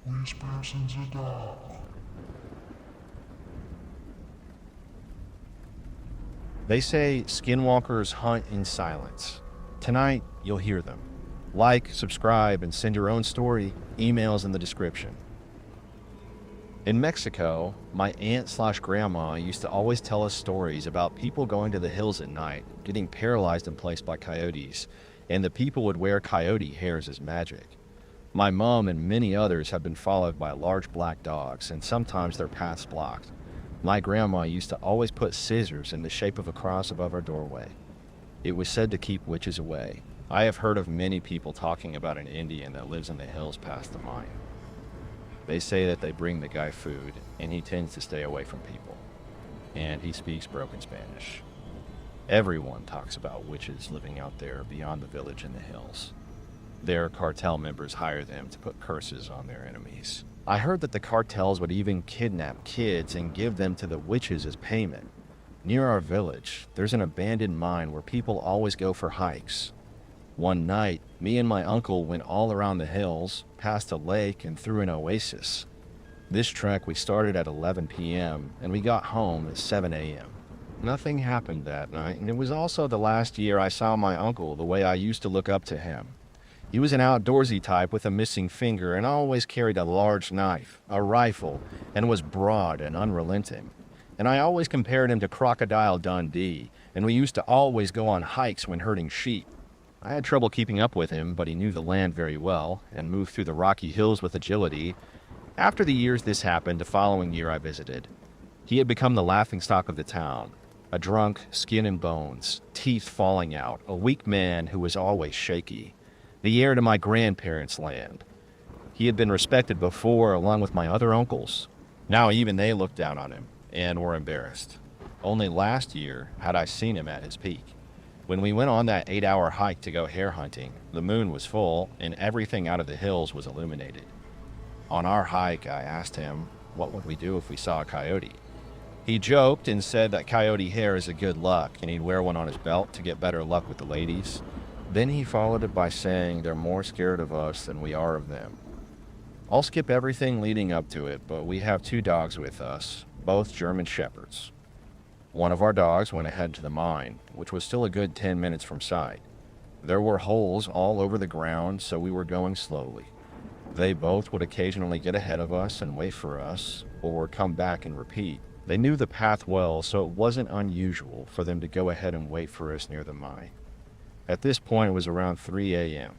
Whispers in the dark. They say skinwalkers hunt in silence. Tonight, you'll hear them. Like, subscribe, and send your own story. Emails in the description. In Mexico, my aunt/grandma used to always tell us stories about people going to the hills at night, getting paralyzed in place by coyotes, and the people would wear coyote hairs as magic. My mom and many others have been followed by large black dogs, and sometimes their paths blocked. My grandma used to always put scissors in the shape of a cross above our doorway. It was said to keep witches away. I have heard of many people talking about an Indian that lives in the hills past the mine. They say that they bring the guy food, and he tends to stay away from people. And he speaks broken Spanish. Everyone talks about witches living out there beyond the village in the hills. Their cartel members hire them to put curses on their enemies. I heard that the cartels would even kidnap kids and give them to the witches as payment. Near our village, there's an abandoned mine where people always go for hikes. One night, me and my uncle went all around the hills, past a lake, and through an oasis. This trek we started at 11 p.m., and we got home at 7 a.m. Nothing happened that night, and it was also the last year I saw my uncle the way I used to look up to him. He was an outdoorsy type with a missing finger and always carried a large knife, a rifle, and was broad and unrelenting. And I always compared him to Crocodile Dundee, and we used to always go on hikes when herding sheep. I had trouble keeping up with him, but he knew the land very well and moved through the rocky hills with agility. After the years this happened, the following year I visited. He had become the laughingstock of the town. A drunk, skin and bones, teeth falling out, a weak man who was always shaky. The heir to my grandparents' land. He had been respected before, along with my other uncles. Now even they looked down on him and were embarrassed. Only last year had I seen him at his peak. When we went on that 8-hour hike to go hare hunting, the moon was full and everything out of the hills was illuminated. On our hike, I asked him, what would we do if we saw a coyote? He joked and said that coyote hair is a good luck and he'd wear one on his belt to get better luck with the ladies. Then he followed it by saying they're more scared of us than we are of them. I'll skip everything leading up to it, but we have 2 dogs with us, both German Shepherds. One of our dogs went ahead to the mine, which was still a good 10 minutes from sight. There were holes all over the ground, so we were going slowly. They both would occasionally get ahead of us and wait for us, or come back and repeat. They knew the path well, so it wasn't unusual for them to go ahead and wait for us near the mine. At this point, it was around 3 a.m.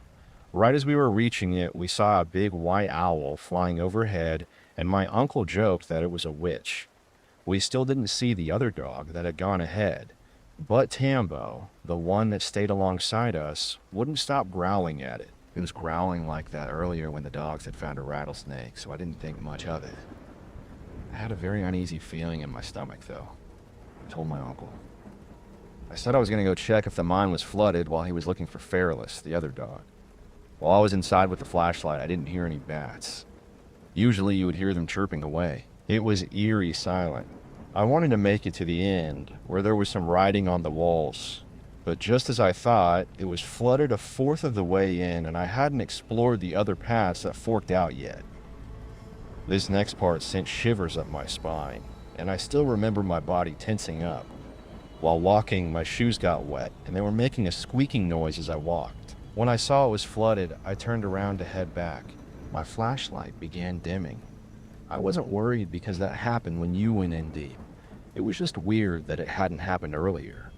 Right as we were reaching it, we saw a big white owl flying overhead, and my uncle joked that it was a witch. We still didn't see the other dog that had gone ahead, but Tambo, the one that stayed alongside us, wouldn't stop growling at it. It was growling like that earlier when the dogs had found a rattlesnake, so I didn't think much of it. I had a very uneasy feeling in my stomach, though. I told my uncle. I said I was going to go check if the mine was flooded while he was looking for Fearless, the other dog. While I was inside with the flashlight, I didn't hear any bats. Usually you would hear them chirping away. It was eerie silent. I wanted to make it to the end, where there was some writing on the walls. But just as I thought, it was flooded a fourth of the way in, and I hadn't explored the other paths that forked out yet. This next part sent shivers up my spine, and I still remember my body tensing up. While walking, my shoes got wet, and they were making a squeaking noise as I walked. When I saw it was flooded, I turned around to head back. My flashlight began dimming. I wasn't worried because that happened when you went in deep. It was just weird that it hadn't happened earlier.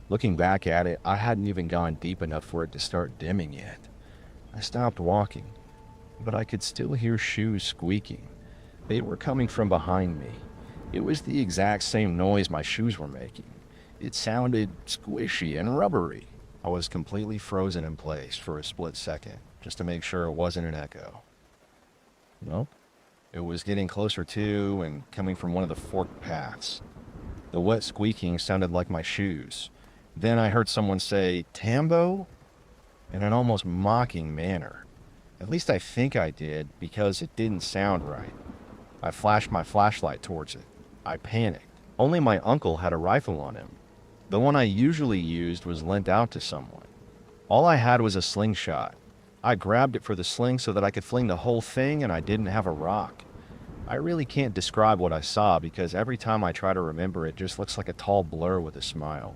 Looking back at it, I hadn't even gone deep enough for it to start dimming yet. I stopped walking, but I could still hear shoes squeaking. They were coming from behind me. It was the exact same noise my shoes were making. It sounded squishy and rubbery. I was completely frozen in place for a split second, just to make sure it wasn't an echo. Nope. It was getting closer to and coming from one of the forked paths. The wet squeaking sounded like my shoes. Then I heard someone say, "Tambo?" in an almost mocking manner. At least I think I did, because it didn't sound right. I flashed my flashlight towards it. I panicked. Only my uncle had a rifle on him. The one I usually used was lent out to someone. All I had was a slingshot. I grabbed it for the sling so that I could fling the whole thing, and I didn't have a rock. I really can't describe what I saw because every time I try to remember it just looks like a tall blur with a smile.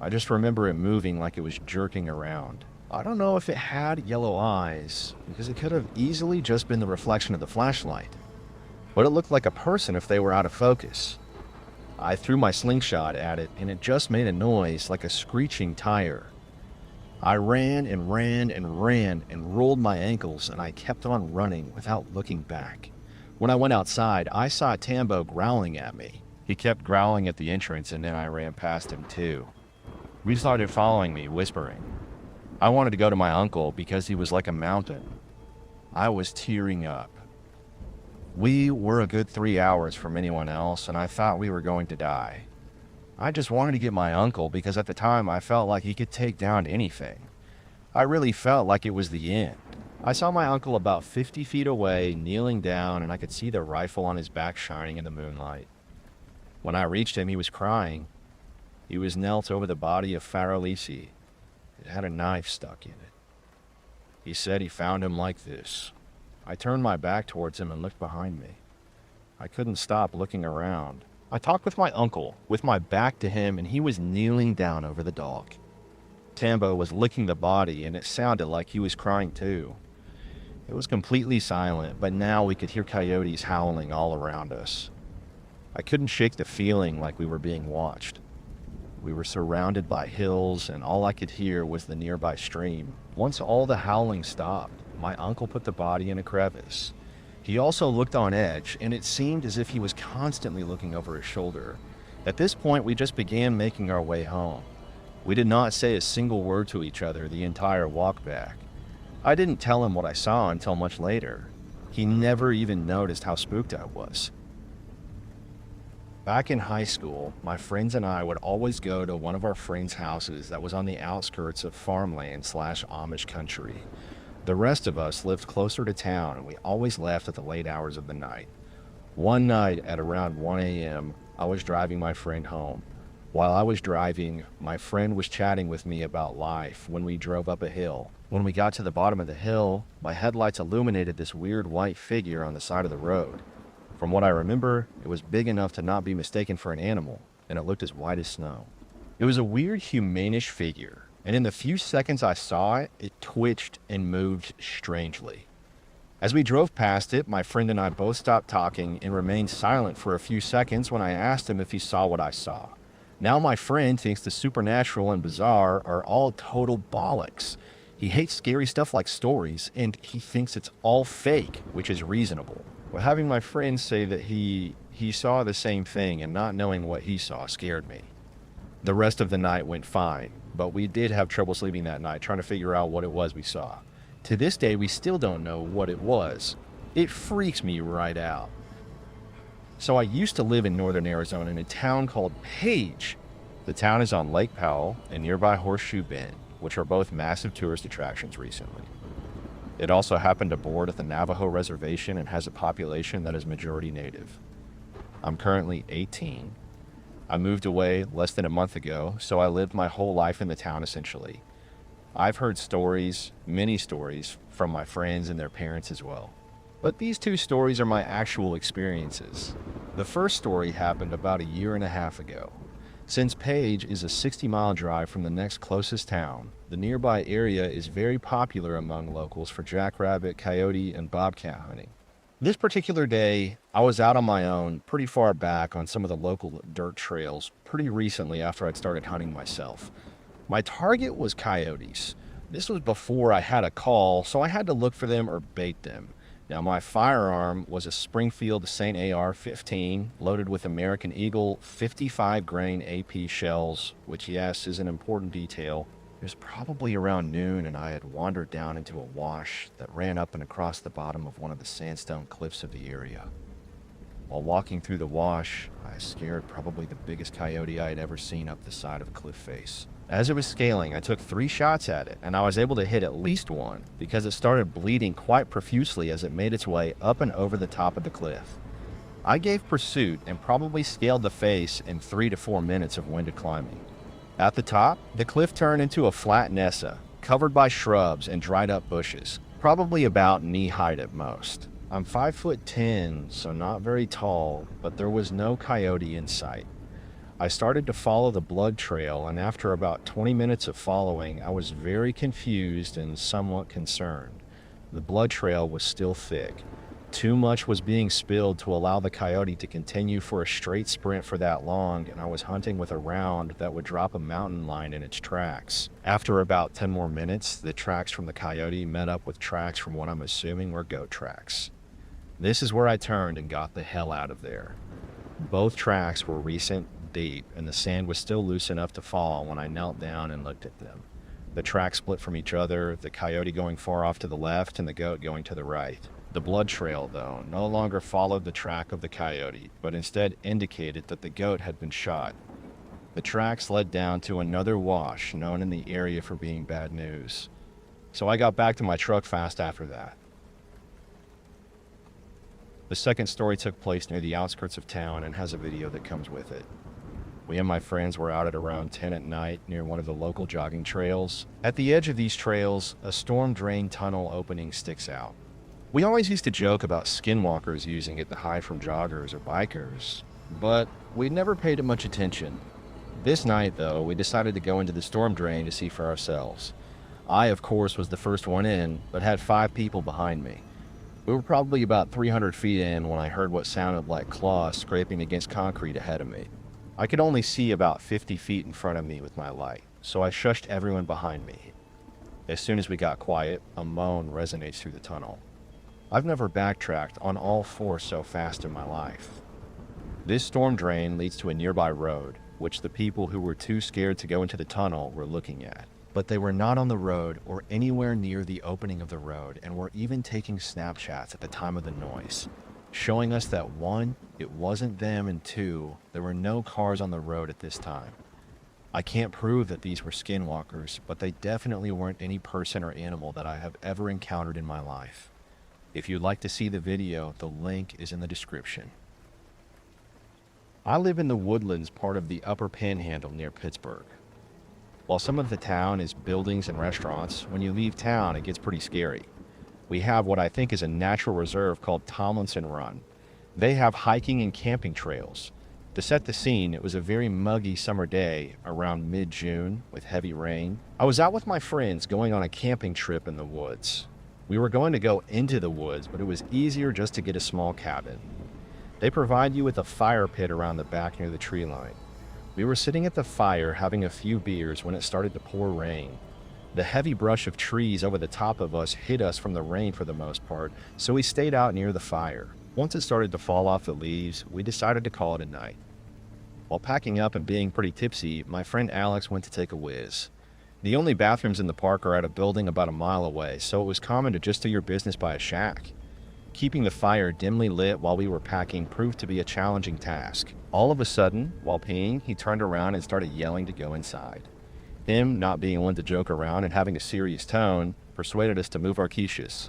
I just remember it moving like it was jerking around. I don't know if it had yellow eyes, because it could have easily just been the reflection of the flashlight. But it looked like a person if they were out of focus. I threw my slingshot at it, and it just made a noise like a screeching tire. I ran and ran and ran and rolled my ankles, and I kept on running without looking back. When I went outside, I saw Tambo growling at me. He kept growling at the entrance, and then I ran past him too. He started following me, whispering. I wanted to go to my uncle because he was like a mountain. I was tearing up. We were a good 3 hours from anyone else, and I thought we were going to die. I just wanted to get my uncle because at the time I felt like he could take down anything. I really felt like it was the end. I saw my uncle about 50 feet away, kneeling down, and I could see the rifle on his back shining in the moonlight. When I reached him, he was crying. He was knelt over the body of Faralisi. It had a knife stuck in it. He said he found him like this. I turned my back towards him and looked behind me. I couldn't stop looking around. I talked with my uncle, with my back to him, and he was kneeling down over the dog. Tambo was licking the body, and it sounded like he was crying too. It was completely silent, but now we could hear coyotes howling all around us. I couldn't shake the feeling like we were being watched. We were surrounded by hills, and all I could hear was the nearby stream. Once all the howling stopped, my uncle put the body in a crevice. He also looked on edge, and it seemed as if he was constantly looking over his shoulder. At this point, we just began making our way home. We did not say a single word to each other the entire walk back. I didn't tell him what I saw until much later. He never even noticed how spooked I was. Back in high school, my friends and I would always go to one of our friends' houses that was on the outskirts of farmland / Amish country. The rest of us lived closer to town, and we always left at the late hours of the night. One night at around 1 a.m., I was driving my friend home. While I was driving, my friend was chatting with me about life when we drove up a hill. When we got to the bottom of the hill, my headlights illuminated this weird white figure on the side of the road. From what I remember, it was big enough to not be mistaken for an animal, and it looked as white as snow. It was a weird humanish figure, and in the few seconds I saw it, it twitched and moved strangely. As we drove past it, my friend and I both stopped talking and remained silent for a few seconds when I asked him if he saw what I saw. Now my friend thinks the supernatural and bizarre are all total bollocks. He hates scary stuff like stories, and he thinks it's all fake, which is reasonable. Well, having my friend say that he saw the same thing and not knowing what he saw scared me. The rest of the night went fine, but we did have trouble sleeping that night trying to figure out what it was we saw. To this day, we still don't know what it was. It freaks me right out. So I used to live in northern Arizona in a town called Page. The town is on Lake Powell and nearby Horseshoe Bend, which are both massive tourist attractions recently. It also happened to board at the Navajo Reservation and has a population that is majority native. I'm currently 18. I moved away less than a month ago, so I lived my whole life in the town essentially. I've heard stories, many stories, from my friends and their parents as well. But these two stories are my actual experiences. The first story happened about 1.5 years ago. Since Page is a 60-mile drive from the next closest town, the nearby area is very popular among locals for jackrabbit, coyote, and bobcat hunting. This particular day, I was out on my own, pretty far back on some of the local dirt trails, pretty recently after I'd started hunting myself. My target was coyotes. This was before I had a call, so I had to look for them or bait them. Now, my firearm was a Springfield St. AR-15 loaded with American Eagle 55-grain AP shells, which, yes, is an important detail. It was probably around noon, and I had wandered down into a wash that ran up and across the bottom of one of the sandstone cliffs of the area. While walking through the wash, I scared probably the biggest coyote I had ever seen up the side of a cliff face. As it was scaling, I took 3 shots at it, and I was able to hit at least one because it started bleeding quite profusely as it made its way up and over the top of the cliff. I gave pursuit and probably scaled the face in 3 to 4 minutes of winded climbing. At the top, the cliff turned into a flat nessa, covered by shrubs and dried up bushes, probably about knee height at most. I'm 5'10", so not very tall, but there was no coyote in sight. I started to follow the blood trail, and after about 20 minutes of following, I was very confused and somewhat concerned. The blood trail was still thick. Too much was being spilled to allow the coyote to continue for a straight sprint for that long, and I was hunting with a round that would drop a mountain lion in its tracks. After about 10 more minutes, the tracks from the coyote met up with tracks from what I'm assuming were goat tracks. This is where I turned and got the hell out of there. Both tracks were recent, deep, and the sand was still loose enough to fall when I knelt down and looked at them. The tracks split from each other, the coyote going far off to the left and the goat going to the right. The blood trail, though, no longer followed the track of the coyote, but instead indicated that the goat had been shot. The tracks led down to another wash, known in the area for being bad news. So I got back to my truck fast after that. The second story took place near the outskirts of town and has a video that comes with it. We and my friends were out at around 10 at night near one of the local jogging trails. At the edge of these trails, a storm drain tunnel opening sticks out. We always used to joke about skinwalkers using it to hide from joggers or bikers, but we never paid it much attention. This night, though, we decided to go into the storm drain to see for ourselves. I, of course, was the first one in, but had 5 people behind me. We were probably about 300 feet in when I heard what sounded like claws scraping against concrete ahead of me. I could only see about 50 feet in front of me with my light, so I shushed everyone behind me. As soon as we got quiet, a moan resonates through the tunnel. I've never backtracked on all 4 so fast in my life. This storm drain leads to a nearby road, which the people who were too scared to go into the tunnel were looking at. But they were not on the road or anywhere near the opening of the road and were even taking Snapchats at the time of the noise, showing us that 1, it wasn't them, and 2, there were no cars on the road at this time. I can't prove that these were skinwalkers, but they definitely weren't any person or animal that I have ever encountered in my life. If you'd like to see the video, the link is in the description. I live in the Woodlands part of the Upper Panhandle near Pittsburgh. While some of the town is buildings and restaurants, when you leave town it gets pretty scary. We have what I think is a natural reserve called Tomlinson Run. They have hiking and camping trails. To set the scene, it was a very muggy summer day around mid-June with heavy rain. I was out with my friends going on a camping trip in the woods. We were going to go into the woods, but it was easier just to get a small cabin. They provide you with a fire pit around the back near the tree line. We were sitting at the fire having a few beers when it started to pour rain. The heavy brush of trees over the top of us hid us from the rain for the most part, so we stayed out near the fire. Once it started to fall off the leaves, we decided to call it a night. While packing up and being pretty tipsy, my friend Alex went to take a whiz. The only bathrooms in the park are at a building about a mile away, so it was common to just do your business by a shack. Keeping the fire dimly lit while we were packing proved to be a challenging task. All of a sudden, while peeing, he turned around and started yelling to go inside. Him, not being one to joke around and having a serious tone, persuaded us to move our quiches.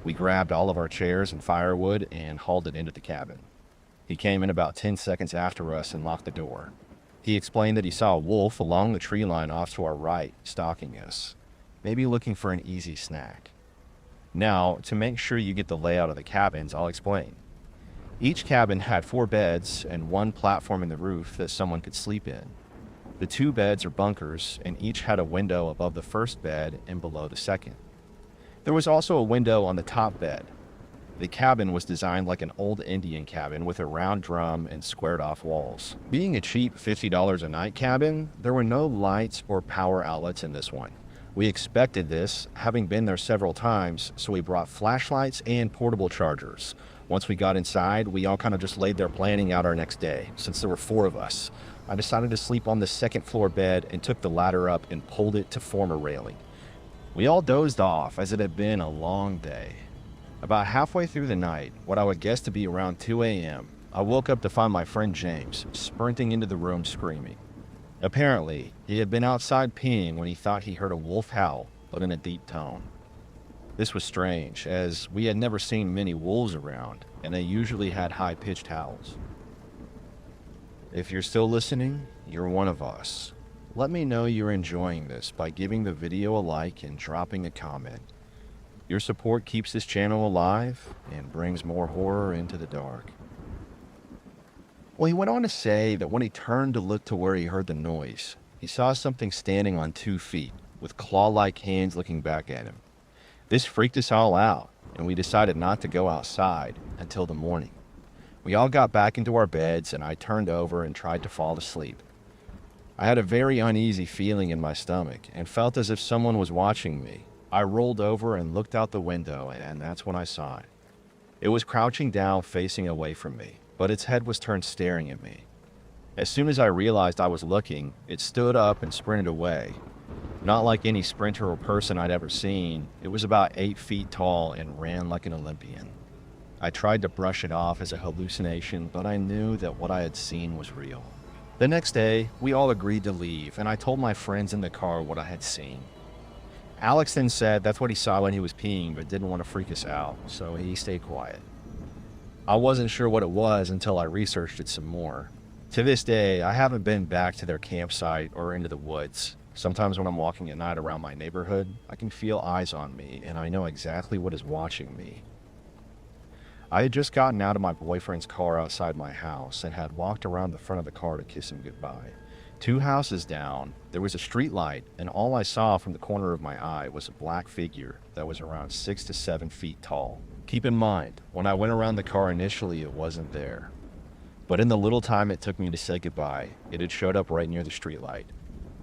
We grabbed all of our chairs and firewood and hauled it into the cabin. He came in about 10 seconds after us and locked the door. He explained that he saw a wolf along the tree line off to our right, stalking us, maybe looking for an easy snack. Now, to make sure you get the layout of the cabins, I'll explain. Each cabin had 4 beds and 1 platform in the roof that someone could sleep in. The 2 beds are bunkers, and each had a window above the first bed and below the second. There was also a window on the top bed. The cabin was designed like an old Indian cabin with a round drum and squared off walls. Being a cheap $50 a night cabin, there were no lights or power outlets in this one. We expected this, having been there several times, so we brought flashlights and portable chargers. Once we got inside, we all kind of just laid there planning out our next day. Since there were 4 of us, I decided to sleep on the second floor bed and took the ladder up and pulled it to form a railing. We all dozed off as it had been a long day. About halfway through the night, what I would guess to be around 2 a.m., I woke up to find my friend James sprinting into the room screaming. Apparently, he had been outside peeing when he thought he heard a wolf howl, but in a deep tone. This was strange, as we had never seen many wolves around, and they usually had high-pitched howls. If you're still listening, you're one of us. Let me know you're enjoying this by giving the video a like and dropping a comment. Your support keeps this channel alive and brings more horror into the dark. Well, he went on to say that when he turned to look to where he heard the noise, he saw something standing on 2 feet with claw-like hands looking back at him. This freaked us all out, and we decided not to go outside until the morning. We all got back into our beds, and I turned over and tried to fall asleep. I had a very uneasy feeling in my stomach and felt as if someone was watching me. I rolled over and looked out the window, and that's when I saw it. It was crouching down, facing away from me, but its head was turned staring at me. As soon as I realized I was looking, it stood up and sprinted away. Not like any sprinter or person I'd ever seen, it was about 8 feet tall and ran like an Olympian. I tried to brush it off as a hallucination, but I knew that what I had seen was real. The next day, we all agreed to leave, and I told my friends in the car what I had seen. Alex then said that's what he saw when he was peeing, but didn't want to freak us out, so he stayed quiet. I wasn't sure what it was until I researched it some more. To this day, I haven't been back to their campsite or into the woods. Sometimes when I'm walking at night around my neighborhood, I can feel eyes on me, and I know exactly what is watching me. I had just gotten out of my boyfriend's car outside my house and had walked around the front of the car to kiss him goodbye. 2 houses down, there was a streetlight, and all I saw from the corner of my eye was a black figure that was around 6 to 7 feet tall. Keep in mind, when I went around the car initially, it wasn't there. But in the little time it took me to say goodbye, it had showed up right near the streetlight.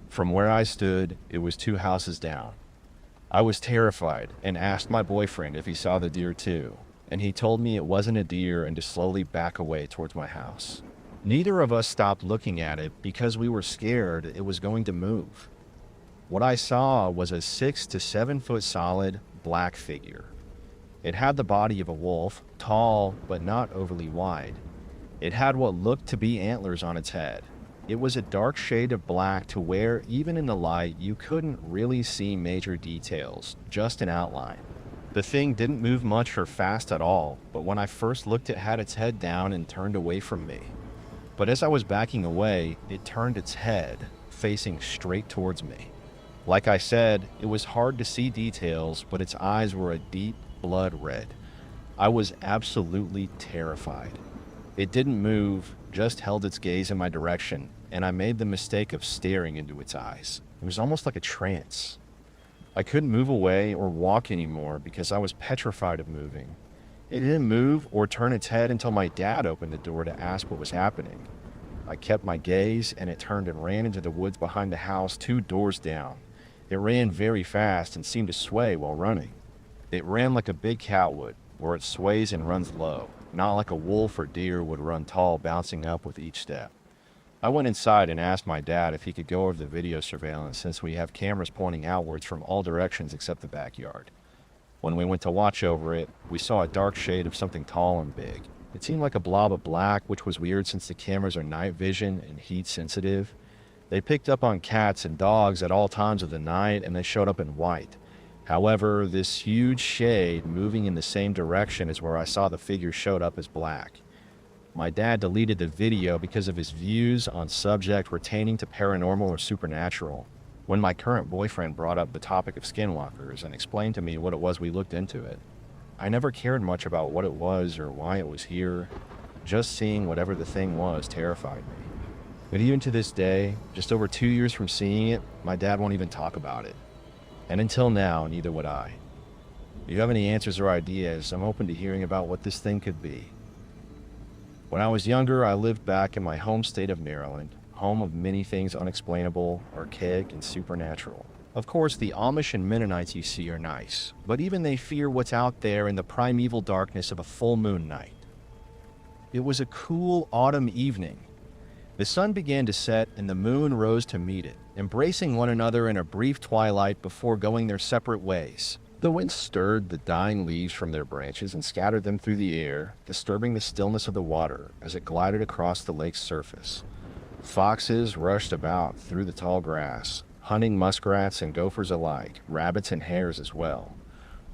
From where I stood, it was 2 houses down. I was terrified and asked my boyfriend if he saw the deer too, and he told me it wasn't a deer and to slowly back away towards my house. Neither of us stopped looking at it because we were scared it was going to move. What I saw was a 6 to 7 foot solid black figure. It had the body of a wolf, tall but not overly wide. It had what looked to be antlers on its head. It was a dark shade of black to where, even in the light, you couldn't really see major details, just an outline. The thing didn't move much or fast at all, but when I first looked it had its head down and turned away from me. But as I was backing away, it turned its head, facing straight towards me. Like I said, it was hard to see details, but its eyes were a deep blood red. I was absolutely terrified. It didn't move, just held its gaze in my direction, and I made the mistake of staring into its eyes. It was almost like a trance. I couldn't move away or walk anymore because I was petrified of moving. It didn't move or turn its head until my dad opened the door to ask what was happening. I kept my gaze, and it turned and ran into the woods behind the house 2 doors down. It ran very fast and seemed to sway while running. It ran like a big cat would, where it sways and runs low, not like a wolf or deer would run tall, bouncing up with each step. I went inside and asked my dad if he could go over the video surveillance since we have cameras pointing outwards from all directions except the backyard. When we went to watch over it, we saw a dark shade of something tall and big. It seemed like a blob of black, which was weird since the cameras are night vision and heat sensitive. They picked up on cats and dogs at all times of the night, and they showed up in white. However, this huge shade moving in the same direction as where I saw the figure showed up as black. My dad deleted the video because of his views on subject pertaining to paranormal or supernatural. When my current boyfriend brought up the topic of skinwalkers and explained to me what it was, we looked into it. I never cared much about what it was or why it was here. Just seeing whatever the thing was terrified me. But even to this day, just over 2 years from seeing it, my dad won't even talk about it. And until now, neither would I. If you have any answers or ideas, I'm open to hearing about what this thing could be. When I was younger, I lived back in my home state of Maryland, home of many things unexplainable, archaic, and supernatural. Of course, the Amish and Mennonites you see are nice, but even they fear what's out there in the primeval darkness of a full moon night. It was a cool autumn evening. The sun began to set and the moon rose to meet it, embracing one another in a brief twilight before going their separate ways. The wind stirred the dying leaves from their branches and scattered them through the air, disturbing the stillness of the water as it glided across the lake's surface. Foxes rushed about through the tall grass, hunting muskrats and gophers alike, rabbits and hares as well.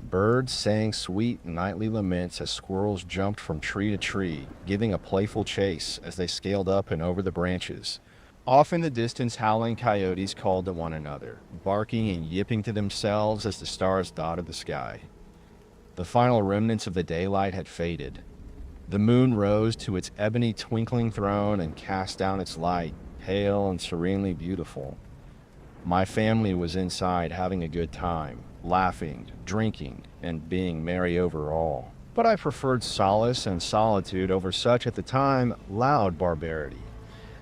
Birds sang sweet nightly laments as squirrels jumped from tree to tree, giving a playful chase as they scaled up and over the branches. Off in the distance, howling coyotes called to one another, barking and yipping to themselves as the stars dotted the sky. The final remnants of the daylight had faded. The moon rose to its ebony twinkling throne and cast down its light, pale and serenely beautiful. My family was inside having a good time, laughing, drinking, and being merry over all. But I preferred solace and solitude over such, at the time, loud barbarity.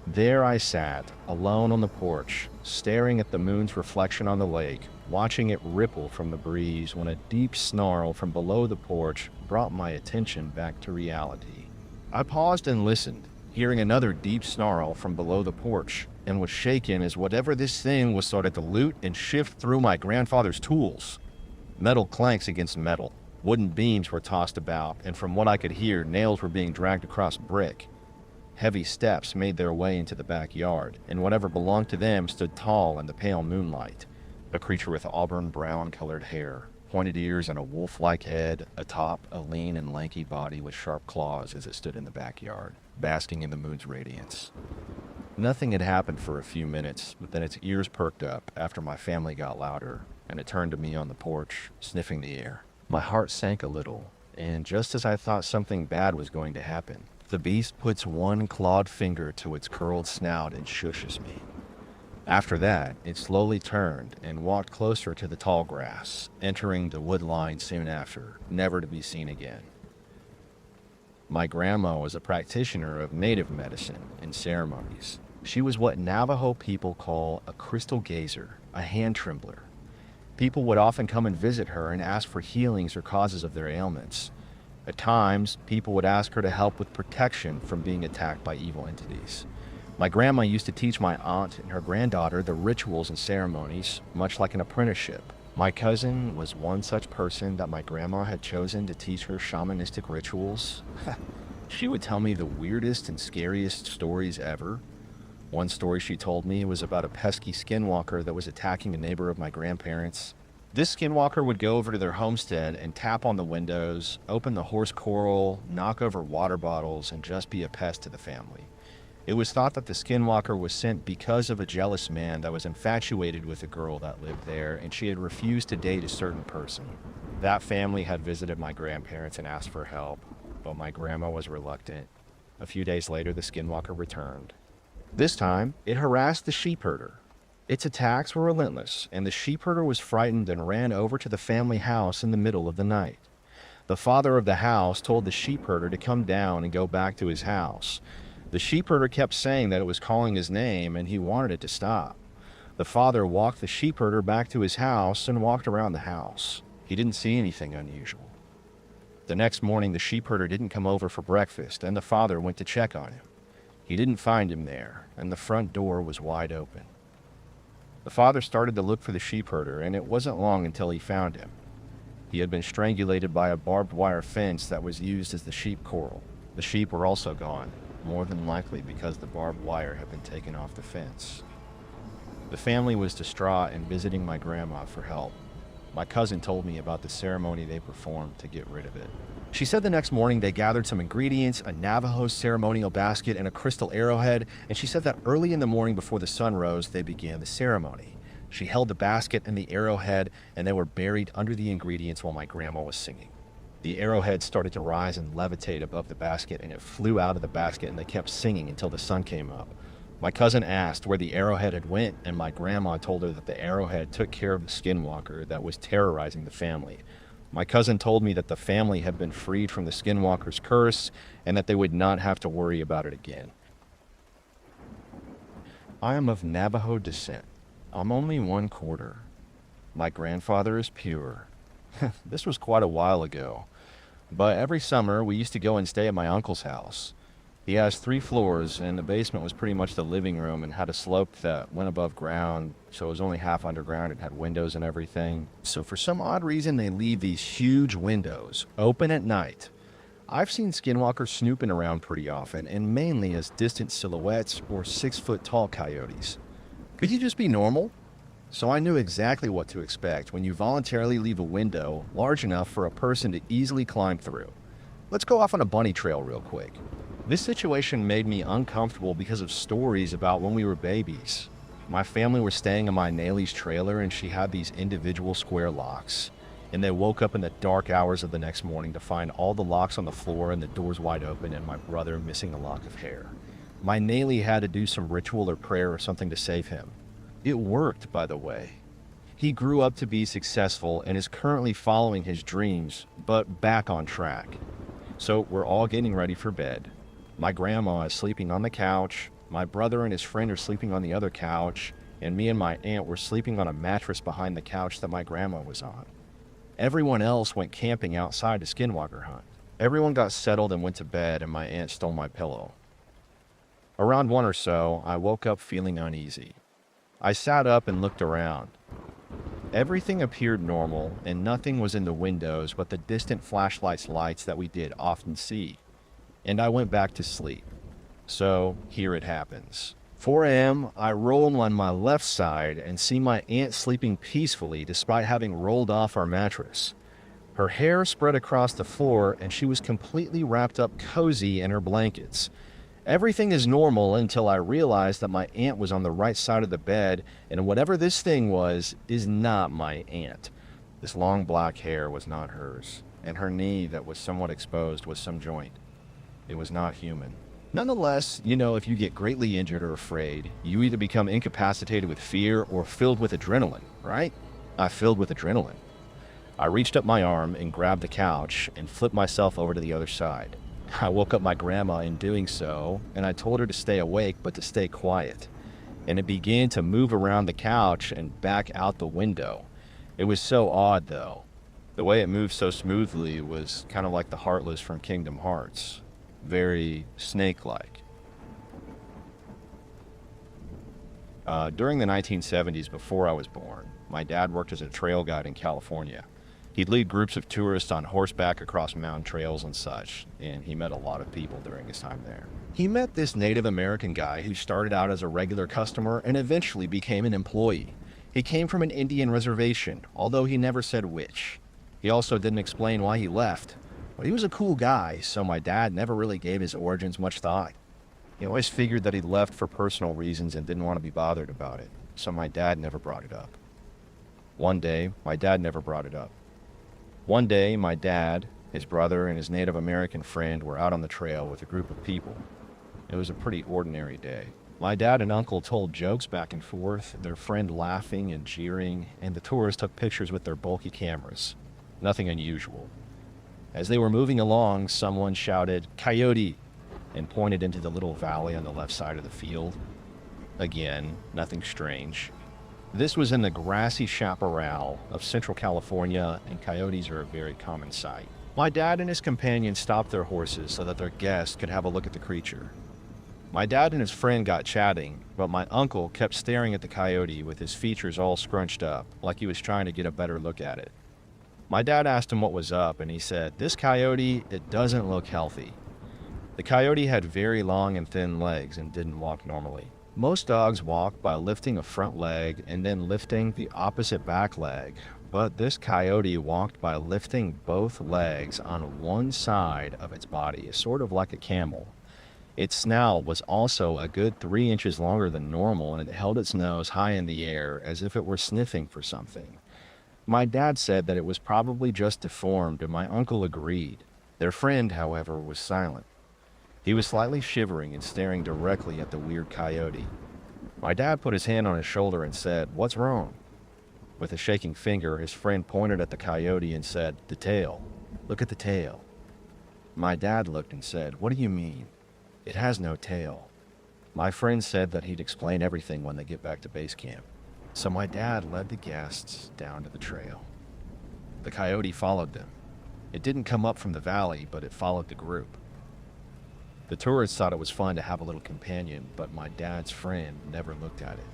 There I sat, alone on the porch, staring at the moon's reflection on the lake, watching it ripple from the breeze, when a deep snarl from below the porch brought my attention back to reality. I paused and listened, hearing another deep snarl from below the porch, and was shaken as whatever this thing was started to loot and shift through my grandfather's tools. Metal clanks against metal, wooden beams were tossed about, and from what I could hear, nails were being dragged across brick. Heavy steps made their way into the backyard, and whatever belonged to them stood tall in the pale moonlight. A creature with auburn brown-colored hair, pointed ears, and a wolf-like head, atop a lean and lanky body with sharp claws as it stood in the backyard, basking in the moon's radiance. Nothing had happened for a few minutes, but then its ears perked up after my family got louder, and it turned to me on the porch, sniffing the air. My heart sank a little, and just as I thought something bad was going to happen, the beast puts one clawed finger to its curled snout and shushes me. After that, it slowly turned and walked closer to the tall grass, entering the wood line soon after, never to be seen again. My grandma was a practitioner of native medicine and ceremonies. She was what Navajo people call a crystal gazer, a hand trembler. People would often come and visit her and ask for healings or causes of their ailments. At times, people would ask her to help with protection from being attacked by evil entities. My grandma used to teach my aunt and her granddaughter the rituals and ceremonies, much like an apprenticeship. My cousin was one such person that my grandma had chosen to teach her shamanistic rituals. She would tell me the weirdest and scariest stories ever. One story she told me was about a pesky skinwalker that was attacking a neighbor of my grandparents. This skinwalker would go over to their homestead and tap on the windows, open the horse corral, knock over water bottles, and just be a pest to the family. It was thought that the skinwalker was sent because of a jealous man that was infatuated with a girl that lived there, and she had refused to date a certain person. That family had visited my grandparents and asked for help, but my grandma was reluctant. A few days later, the skinwalker returned. This time, it harassed the sheepherder. Its attacks were relentless, and the sheepherder was frightened and ran over to the family house in the middle of the night. The father of the house told the sheepherder to come down and go back to his house. The sheepherder kept saying that it was calling his name, and he wanted it to stop. The father walked the sheepherder back to his house and walked around the house. He didn't see anything unusual. The next morning, the sheepherder didn't come over for breakfast, and the father went to check on him. He didn't find him there, and the front door was wide open. The father started to look for the sheepherder, and it wasn't long until he found him. He had been strangulated by a barbed wire fence that was used as the sheep corral. The sheep were also gone, more than likely because the barbed wire had been taken off the fence. The family was distraught and visiting my grandma for help. My cousin told me about the ceremony they performed to get rid of it. She said the next morning they gathered some ingredients, a Navajo ceremonial basket, and a crystal arrowhead, and she said that early in the morning before the sun rose, they began the ceremony. She held the basket and the arrowhead, and they were buried under the ingredients while my grandma was singing. The arrowhead started to rise and levitate above the basket, and it flew out of the basket, and they kept singing until the sun came up. My cousin asked where the arrowhead had went, and my grandma told her that the arrowhead took care of the skinwalker that was terrorizing the family. My cousin told me that the family had been freed from the skinwalker's curse and that they would not have to worry about it again. I am of Navajo descent. I'm only 1/4. My grandfather is pure. This was quite a while ago, but every summer we used to go and stay at my uncle's house. He has 3 floors, and the basement was pretty much the living room and had a slope that went above ground, so it was only half underground. It had windows and everything. So for some odd reason, they leave these huge windows open at night. I've seen skinwalkers snooping around pretty often, and mainly as distant silhouettes or 6-foot-tall coyotes. Could you just be normal? So I knew exactly what to expect when you voluntarily leave a window large enough for a person to easily climb through. Let's go off on a bunny trail real quick. This situation made me uncomfortable because of stories about when we were babies. My family were staying in my Naylee's trailer and she had these individual square locks. And they woke up in the dark hours of the next morning to find all the locks on the floor and the doors wide open and my brother missing a lock of hair. My Naylee had to do some ritual or prayer or something to save him. It worked, by the way. He grew up to be successful and is currently following his dreams, but back on track. So we're all getting ready for bed. My grandma is sleeping on the couch, my brother and his friend are sleeping on the other couch, and me and my aunt were sleeping on a mattress behind the couch that my grandma was on. Everyone else went camping outside to Skinwalker hunt. Everyone got settled and went to bed, and my aunt stole my pillow. Around 1 or so, I woke up feeling uneasy. I sat up and looked around. Everything appeared normal, and nothing was in the windows but the distant flashlights lights that we did often see. And I went back to sleep. So, here it happens. 4 a.m., I roll on my left side and see my aunt sleeping peacefully despite having rolled off our mattress. Her hair spread across the floor and she was completely wrapped up cozy in her blankets. Everything is normal until I realized that my aunt was on the right side of the bed, and whatever this thing was is not my aunt. This long black hair was not hers, and her knee that was somewhat exposed was some joint. It was not human. Nonetheless, if you get greatly injured or afraid, you either become incapacitated with fear or filled with adrenaline, right? I filled with adrenaline. I reached up my arm and grabbed the couch and flipped myself over to the other side. I woke up my grandma in doing so, and I told her to stay awake but to stay quiet. And it began to move around the couch and back out the window. It was so odd, though. The way it moved so smoothly was kind of like the Heartless from Kingdom Hearts. Very snake-like. During the 1970s, before I was born, my dad worked as a trail guide in California. He'd lead groups of tourists on horseback across mountain trails and such, and he met a lot of people during his time there. He met this Native American guy who started out as a regular customer and eventually became an employee. He came from an Indian reservation, although he never said which. He also didn't explain why he left. But he was a cool guy, so my dad never really gave his origins much thought. He always figured that he left for personal reasons and didn't want to be bothered about it, so my dad never brought it up. One day, my dad, his brother, and his Native American friend were out on the trail with a group of people. It was a pretty ordinary day. My dad and uncle told jokes back and forth, their friend laughing and jeering, and the tourists took pictures with their bulky cameras. Nothing unusual. As they were moving along, someone shouted, "Coyote!" and pointed into the little valley on the left side of the field. Again, nothing strange. This was in the grassy chaparral of Central California, and coyotes are a very common sight. My dad and his companion stopped their horses so that their guest could have a look at the creature. My dad and his friend got chatting, but my uncle kept staring at the coyote with his features all scrunched up, like he was trying to get a better look at it. My dad asked him what was up, and he said, "This coyote, it doesn't look healthy." The coyote had very long and thin legs and didn't walk normally. Most dogs walk by lifting a front leg and then lifting the opposite back leg, but this coyote walked by lifting both legs on one side of its body, sort of like a camel. Its snout was also a good 3 inches longer than normal, and it held its nose high in the air as if it were sniffing for something. My dad said that it was probably just deformed, and my uncle agreed. Their friend, however, was silent. He was slightly shivering and staring directly at the weird coyote. My dad put his hand on his shoulder and said, "What's wrong?" With a shaking finger, his friend pointed at the coyote and said, "The tail. Look at the tail." My dad looked and said, "What do you mean? It has no tail." My friend said that he'd explain everything when they get back to base camp. So my dad led the guests down to the trail. The coyote followed them. It didn't come up from the valley, but it followed the group. The tourists thought it was fun to have a little companion, but my dad's friend never looked at it.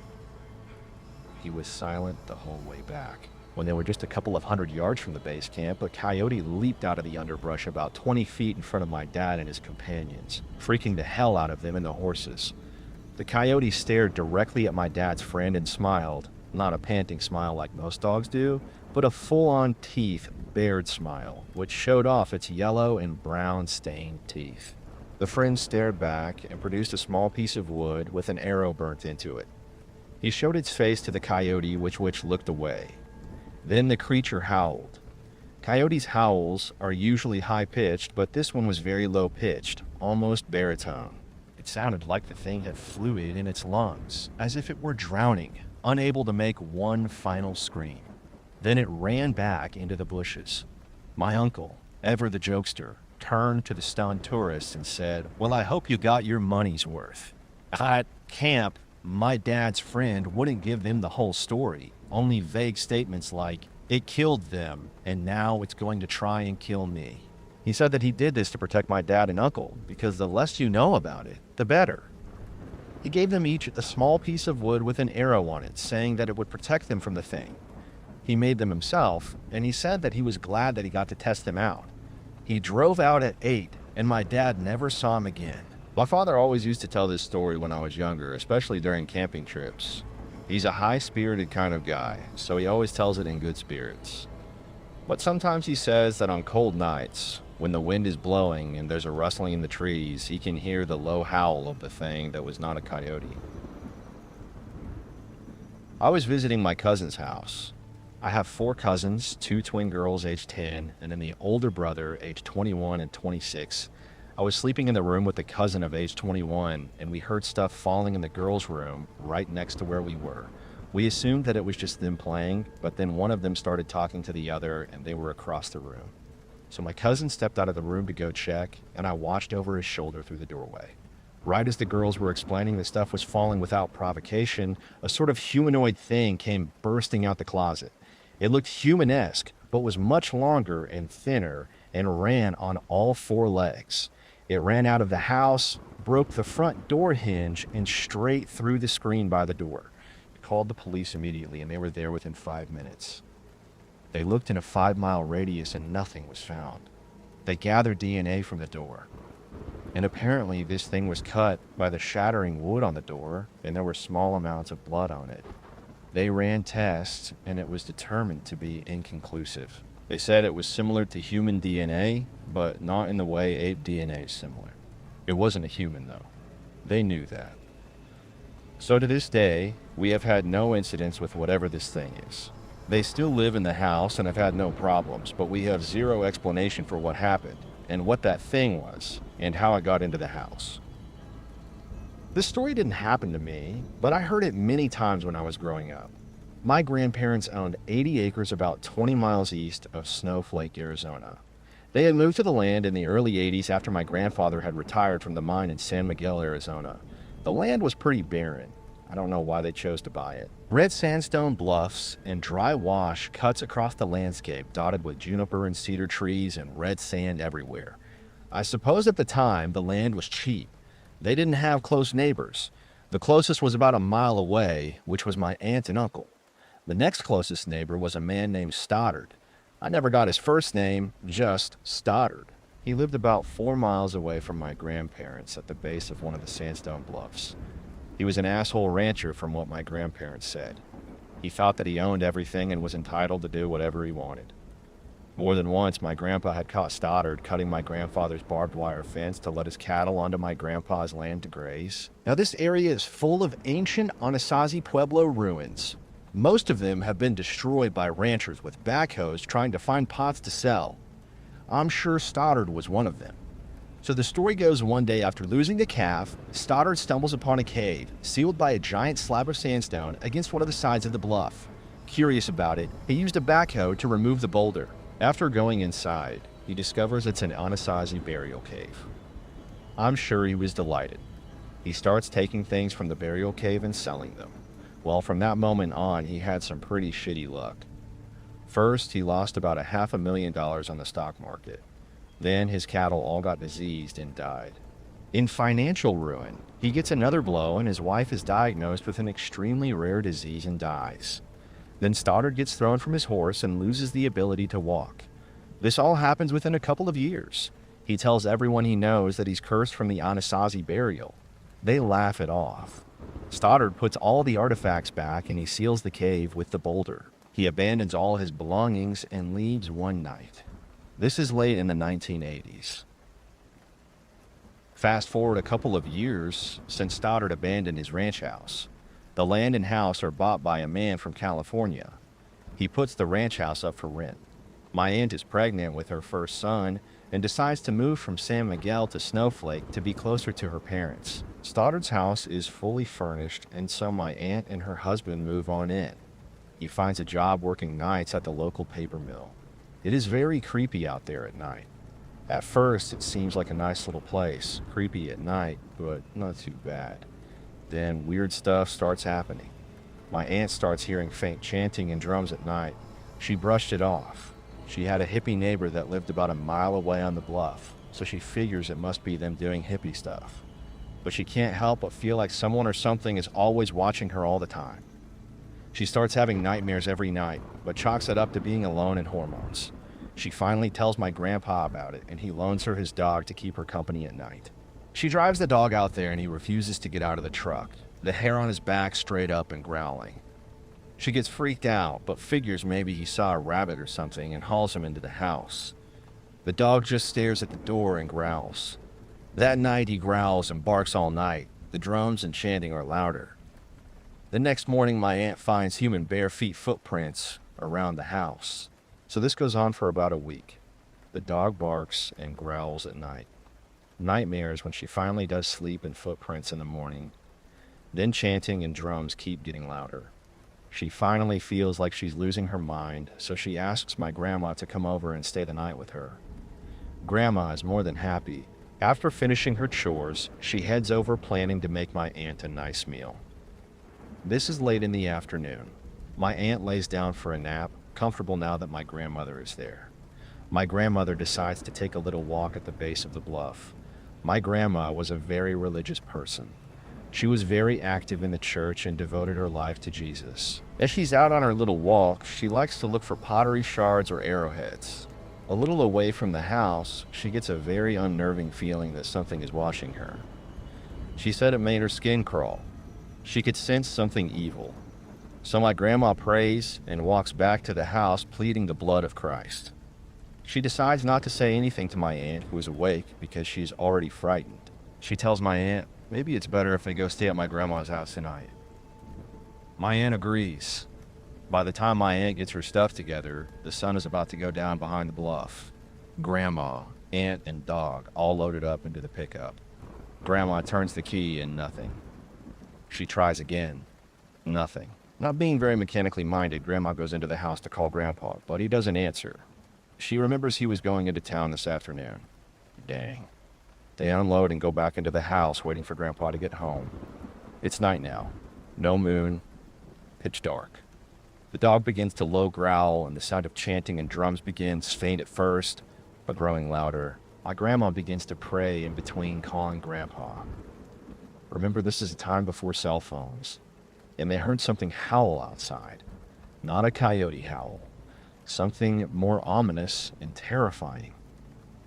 He was silent the whole way back. When they were just a couple of 100 yards from the base camp, a coyote leaped out of the underbrush about 20 feet in front of my dad and his companions, freaking the hell out of them and the horses. The coyote stared directly at my dad's friend and smiled, not a panting smile like most dogs do, but a full-on teeth, bared smile, which showed off its yellow and brown stained teeth. The friend stared back and produced a small piece of wood with an arrow burnt into it. He showed its face to the coyote, which looked away. Then the creature howled. Coyotes' howls are usually high-pitched, but this one was very low-pitched, almost baritone. It sounded like the thing had fluid in its lungs, as if it were drowning, unable to make one final scream. Then it ran back into the bushes. My uncle, ever the jokester, turned to the stunned tourists and said, "Well, I hope you got your money's worth." At camp, my dad's friend wouldn't give them the whole story, only vague statements like, "It killed them, and now it's going to try and kill me." He said that he did this to protect my dad and uncle, because the less you know about it, the better. He gave them each a small piece of wood with an arrow on it, saying that it would protect them from the thing. He made them himself, and he said that he was glad that he got to test them out. He drove out at 8, and my dad never saw him again. My father always used to tell this story when I was younger, especially during camping trips. He's a high-spirited kind of guy, so he always tells it in good spirits. But sometimes he says that on cold nights, when the wind is blowing and there's a rustling in the trees, he can hear the low howl of the thing that was not a coyote. I was visiting my cousin's house. I have 4 cousins, 2 twin girls aged 10, and then the older brother aged 21 and 26. I was sleeping in the room with the cousin of age 21, and we heard stuff falling in the girls' room right next to where we were. We assumed that it was just them playing, but then one of them started talking to the other, and they were across the room. So my cousin stepped out of the room to go check, and I watched over his shoulder through the doorway. Right as the girls were explaining the stuff was falling without provocation, a sort of humanoid thing came bursting out the closet. It looked humanesque, but was much longer and thinner, and ran on all 4 legs. It ran out of the house, broke the front door hinge, and straight through the screen by the door. It called the police immediately, and they were there within 5 minutes. They looked in a 5-mile radius, and nothing was found. They gathered DNA from the door. And apparently this thing was cut by the shattering wood on the door, and there were small amounts of blood on it. They ran tests, and it was determined to be inconclusive. They said it was similar to human DNA, but not in the way ape DNA is similar. It wasn't a human, though. They knew that. So to this day, we have had no incidents with whatever this thing is. They still live in the house and have had no problems, but we have zero explanation for what happened, and what that thing was, and how it got into the house. This story didn't happen to me, but I heard it many times when I was growing up. My grandparents owned 80 acres about 20 miles east of Snowflake, Arizona. They had moved to the land in the early 80s after my grandfather had retired from the mine in San Miguel, Arizona. The land was pretty barren. I don't know why they chose to buy it. Red sandstone bluffs and dry wash cuts across the landscape, dotted with juniper and cedar trees and red sand everywhere. I suppose at the time the land was cheap. They didn't have close neighbors. The closest was about a mile away, which was my aunt and uncle. The next closest neighbor was a man named Stoddard. I never got his first name, just Stoddard. He lived about 4 miles away from my grandparents at the base of one of the sandstone bluffs. He was an asshole rancher from what my grandparents said. He thought that he owned everything and was entitled to do whatever he wanted. More than once, my grandpa had caught Stoddard cutting my grandfather's barbed wire fence to let his cattle onto my grandpa's land to graze. Now, this area is full of ancient Anasazi Pueblo ruins. Most of them have been destroyed by ranchers with backhoes trying to find pots to sell. I'm sure Stoddard was one of them. So the story goes one day after losing the calf, Stoddard stumbles upon a cave, sealed by a giant slab of sandstone against one of the sides of the bluff. Curious about it, he used a backhoe to remove the boulder. After going inside, he discovers it's an Anasazi burial cave. I'm sure he was delighted. He starts taking things from the burial cave and selling them. Well, from that moment on, he had some pretty shitty luck. First, he lost about $500,000 on the stock market. Then his cattle all got diseased and died. In financial ruin, he gets another blow and his wife is diagnosed with an extremely rare disease and dies. Then Stoddard gets thrown from his horse and loses the ability to walk. This all happens within a couple of years. He tells everyone he knows that he's cursed from the Anasazi burial. They laugh it off. Stoddard puts all the artifacts back and he seals the cave with the boulder. He abandons all his belongings and leaves one night. This is late in the 1980s. Fast forward a couple of years since Stoddard abandoned his ranch house. The land and house are bought by a man from California. He puts the ranch house up for rent. My aunt is pregnant with her first son and decides to move from San Miguel to Snowflake to be closer to her parents. Stoddard's house is fully furnished, and so my aunt and her husband move on in. He finds a job working nights at the local paper mill. It is very creepy out there at night. At first, it seems like a nice little place, creepy at night, but not too bad. Then weird stuff starts happening. My aunt starts hearing faint chanting and drums at night. She brushed it off. She had a hippie neighbor that lived about a mile away on the bluff, so she figures it must be them doing hippie stuff. But she can't help but feel like someone or something is always watching her all the time. She starts having nightmares every night, but chalks it up to being alone and hormones. She finally tells my grandpa about it, and he loans her his dog to keep her company at night. She drives the dog out there, and he refuses to get out of the truck, the hair on his back straight up and growling. She gets freaked out, but figures maybe he saw a rabbit or something and hauls him into the house. The dog just stares at the door and growls. That night he growls and barks all night. The drums and chanting are louder. The next morning my aunt finds human bare feet footprints around the house. So this goes on for about a week. The dog barks and growls at night. Nightmares when she finally does sleep and footprints in the morning. Then chanting and drums keep getting louder. She finally feels like she's losing her mind, so she asks my grandma to come over and stay the night with her. Grandma is more than happy. After finishing her chores, she heads over planning to make my aunt a nice meal. This is late in the afternoon. My aunt lays down for a nap, comfortable now that my grandmother is there. My grandmother decides to take a little walk at the base of the bluff. My grandma was a very religious person. She was very active in the church and devoted her life to Jesus. As she's out on her little walk, she likes to look for pottery shards or arrowheads. A little away from the house, she gets a very unnerving feeling that something is watching her. She said it made her skin crawl. She could sense something evil. So my grandma prays and walks back to the house pleading the blood of Christ. She decides not to say anything to my aunt, who is awake, because she's already frightened. She tells my aunt, maybe it's better if they go stay at my grandma's house tonight. My aunt agrees. By the time my aunt gets her stuff together, the sun is about to go down behind the bluff. Grandma, aunt, and dog all loaded up into the pickup. Grandma turns the key and nothing. She tries again. Nothing. Not being very mechanically minded, Grandma goes into the house to call Grandpa, but he doesn't answer. She remembers he was going into town this afternoon. Dang. They unload and go back into the house, waiting for Grandpa to get home. It's night now. No moon. Pitch dark. The dog begins to low growl, and the sound of chanting and drums begins, faint at first, but growing louder. My grandma begins to pray in between calling Grandpa. Remember, this is a time before cell phones, and they heard something howl outside. Not a coyote howl. Something more ominous and terrifying.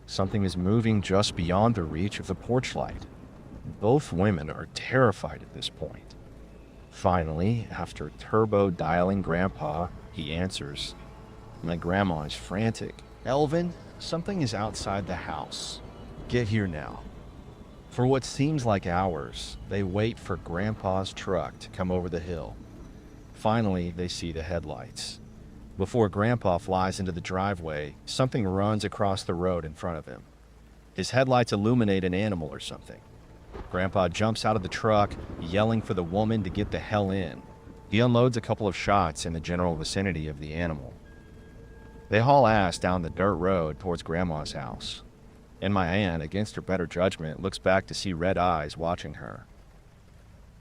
Something is moving just beyond the reach of the porch light. Both women are terrified at this point. Finally, after turbo dialing Grandpa, he answers. My grandma is frantic. Elvin, something is outside the house. Get here now. For what seems like hours, they wait for Grandpa's truck to come over the hill. Finally, they see the headlights. Before Grandpa flies into the driveway, something runs across the road in front of him. His headlights illuminate an animal or something. Grandpa jumps out of the truck, yelling for the woman to get the hell in. He unloads a couple of shots in the general vicinity of the animal. They haul ass down the dirt road towards Grandma's house. And my aunt, against her better judgment, looks back to see red eyes watching her.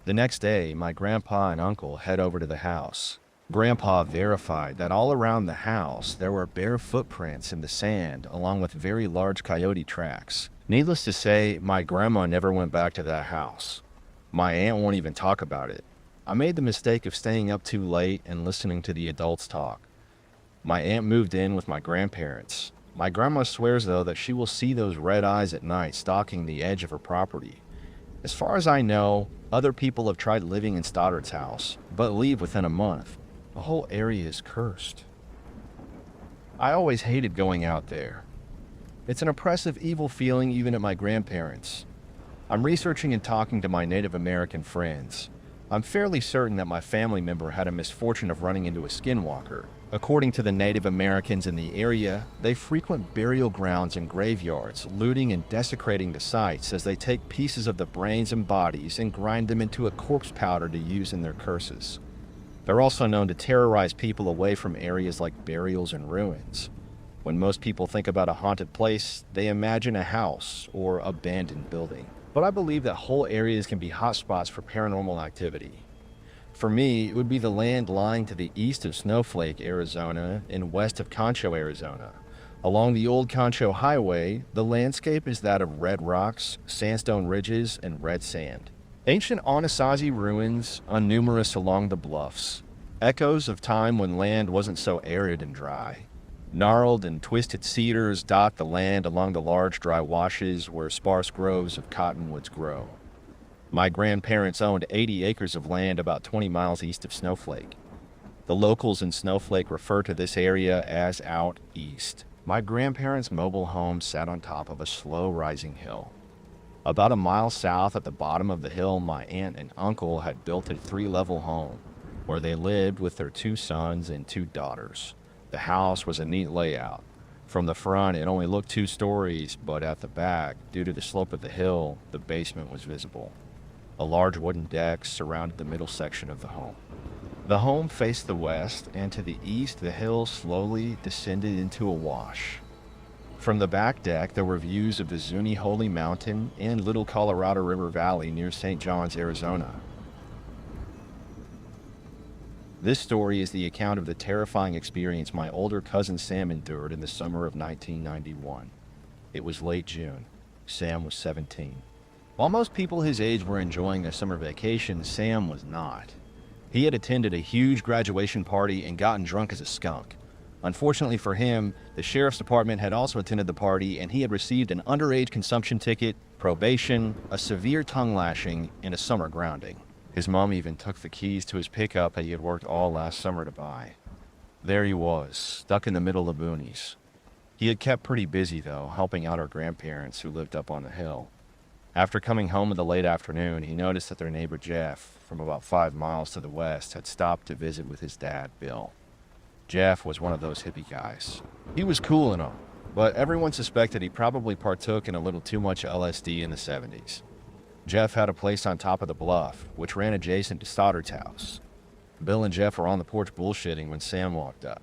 The next day, my grandpa and uncle head over to the house. Grandpa verified that all around the house there were bare footprints in the sand, along with very large coyote tracks. Needless to say, my grandma never went back to that house. My aunt won't even talk about it. I made the mistake of staying up too late and listening to the adults talk. My aunt moved in with my grandparents. My grandma swears, though, that she will see those red eyes at night stalking the edge of her property. As far as I know, other people have tried living in Stoddard's house, but leave within a month. The whole area is cursed. I always hated going out there. It's an oppressive, evil feeling even at my grandparents'. I'm researching and talking to my Native American friends. I'm fairly certain that my family member had a misfortune of running into a skinwalker. According to the Native Americans in the area, they frequent burial grounds and graveyards, looting and desecrating the sites as they take pieces of the brains and bodies and grind them into a corpse powder to use in their curses. They're also known to terrorize people away from areas like burials and ruins. When most people think about a haunted place, they imagine a house or abandoned building. But I believe that whole areas can be hotspots for paranormal activity. For me, it would be the land lying to the east of Snowflake, Arizona, and west of Concho, Arizona. Along the old Concho Highway, the landscape is that of red rocks, sandstone ridges, and red sand. Ancient Anasazi ruins are numerous along the bluffs, echoes of time when land wasn't so arid and dry. Gnarled and twisted cedars dot the land along the large dry washes where sparse groves of cottonwoods grow. My grandparents owned 80 acres of land about 20 miles east of Snowflake. The locals in Snowflake refer to this area as Out East. My grandparents' mobile home sat on top of a slow-rising hill. About a mile south at the bottom of the hill, my aunt and uncle had built a 3-level home where they lived with their 2 sons and 2 daughters. The house was a neat layout. From the front, it only looked 2 stories, but at the back, due to the slope of the hill, the basement was visible. A large wooden deck surrounded the middle section of the home. The home faced the west, and to the east, the hill slowly descended into a wash. From the back deck, there were views of the Zuni Holy Mountain and Little Colorado River Valley near St. John's, Arizona. This story is the account of the terrifying experience my older cousin Sam endured in the summer of 1991. It was late June. Sam was 17. While most people his age were enjoying their summer vacation, Sam was not. He had attended a huge graduation party and gotten drunk as a skunk. Unfortunately for him, the sheriff's department had also attended the party and he had received an underage consumption ticket, probation, a severe tongue lashing, and a summer grounding. His mom even took the keys to his pickup that he had worked all last summer to buy. There he was, stuck in the middle of the boonies. He had kept pretty busy, though, helping out our grandparents who lived up on the hill. After coming home in the late afternoon, he noticed that their neighbor Jeff, from about 5 miles to the west, had stopped to visit with his dad, Bill. Jeff was one of those hippie guys. He was cool and all, but everyone suspected he probably partook in a little too much LSD in the 70s. Jeff had a place on top of the bluff, which ran adjacent to Stoddard's house. Bill and Jeff were on the porch bullshitting when Sam walked up.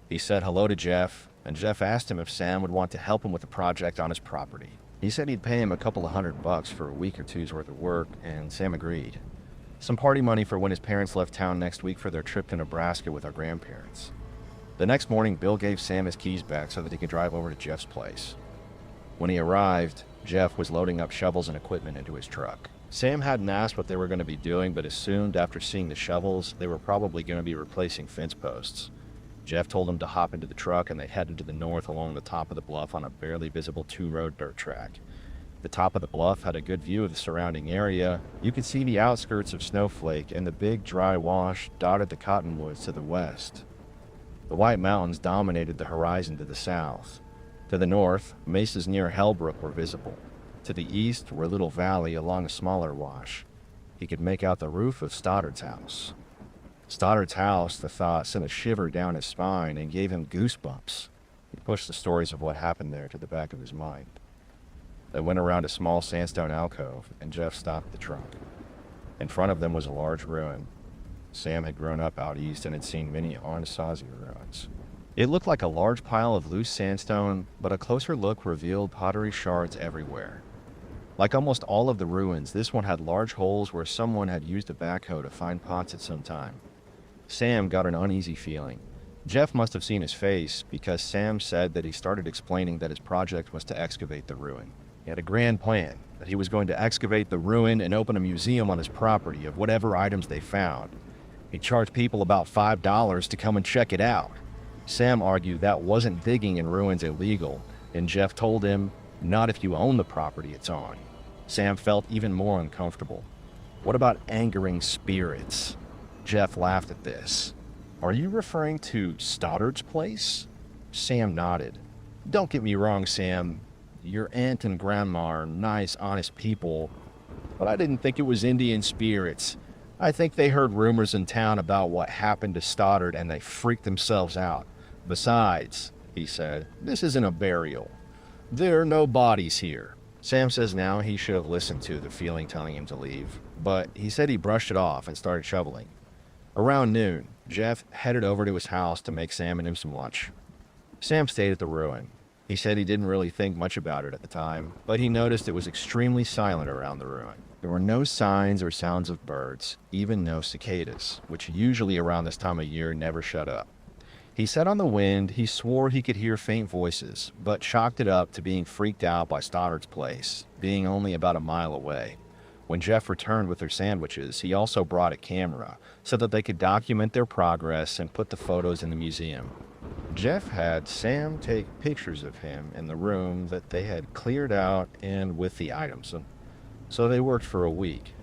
He said hello to Jeff, and Jeff asked him if Sam would want to help him with a project on his property. He said he'd pay him a couple of $100 for a week or two's worth of work, and Sam agreed. Some party money for when his parents left town next week for their trip to Nebraska with our grandparents. The next morning, Bill gave Sam his keys back so that he could drive over to Jeff's place. When he arrived, Jeff was loading up shovels and equipment into his truck. Sam hadn't asked what they were going to be doing, but assumed after seeing the shovels, they were probably going to be replacing fence posts. Jeff told him to hop into the truck, and they headed to the north along the top of the bluff on a barely visible 2-road dirt track. The top of the bluff had a good view of the surrounding area. You could see the outskirts of Snowflake, and the big dry wash dotted the cottonwoods to the west. The White Mountains dominated the horizon to the south. To the north, mesas near Hellbrook were visible. To the east were Little Valley along a smaller wash. He could make out the roof of Stoddard's house. Stoddard's house, the thought, sent a shiver down his spine and gave him goosebumps. He pushed the stories of what happened there to the back of his mind. They went around a small sandstone alcove, and Jeff stopped the truck. In front of them was a large ruin. Sam had grown up out east and had seen many Anasazi ruins. It looked like a large pile of loose sandstone, but a closer look revealed pottery shards everywhere. Like almost all of the ruins, this one had large holes where someone had used a backhoe to find pots at some time. Sam got an uneasy feeling. Jeff must have seen his face, because Sam said that he started explaining that his project was to excavate the ruin. He had a grand plan, that he was going to excavate the ruin and open a museum on his property of whatever items they found. He charged people about $5 to come and check it out. Sam argued that wasn't digging in ruins illegal, and Jeff told him, not if you own the property it's on. Sam felt even more uncomfortable. What about angering spirits? Jeff laughed at this. Are you referring to Stoddard's place? Sam nodded. Don't get me wrong, Sam. Your aunt and grandma are nice, honest people, but I didn't think it was Indian spirits. I think they heard rumors in town about what happened to Stoddard and they freaked themselves out. Besides, he said, this isn't a burial. There are no bodies here. Sam says now he should have listened to the feeling telling him to leave, but he said he brushed it off and started shoveling. Around noon, Jeff headed over to his house to make Sam and him some lunch. Sam stayed at the ruin. He said he didn't really think much about it at the time, but he noticed it was extremely silent around the ruin. There were no signs or sounds of birds, even no cicadas, which usually around this time of year never shut up. He said on the wind he swore he could hear faint voices, but chalked it up to being freaked out by Stoddard's place, being only about a mile away. When Jeff returned with their sandwiches, he also brought a camera so that they could document their progress and put the photos in the museum. Jeff had Sam take pictures of him in the room that they had cleared out and with the items. So they worked for a week.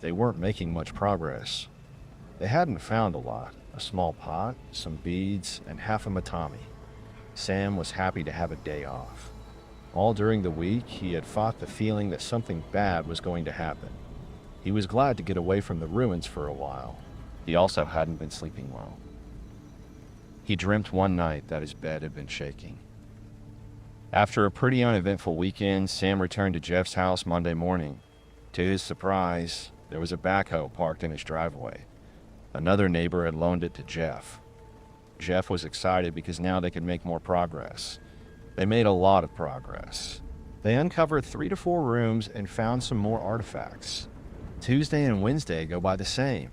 They weren't making much progress. They hadn't found a lot. A small pot, some beads, and half a matami. Sam was happy to have a day off. All during the week, he had fought the feeling that something bad was going to happen. He was glad to get away from the ruins for a while. He also hadn't been sleeping well. He dreamt one night that his bed had been shaking. After a pretty uneventful weekend, Sam returned to Jeff's house Monday morning. To his surprise, there was a backhoe parked in his driveway. Another neighbor had loaned it to Jeff. Jeff was excited because now they could make more progress. They made a lot of progress. They uncovered 3 to 4 rooms and found some more artifacts. Tuesday and Wednesday go by the same.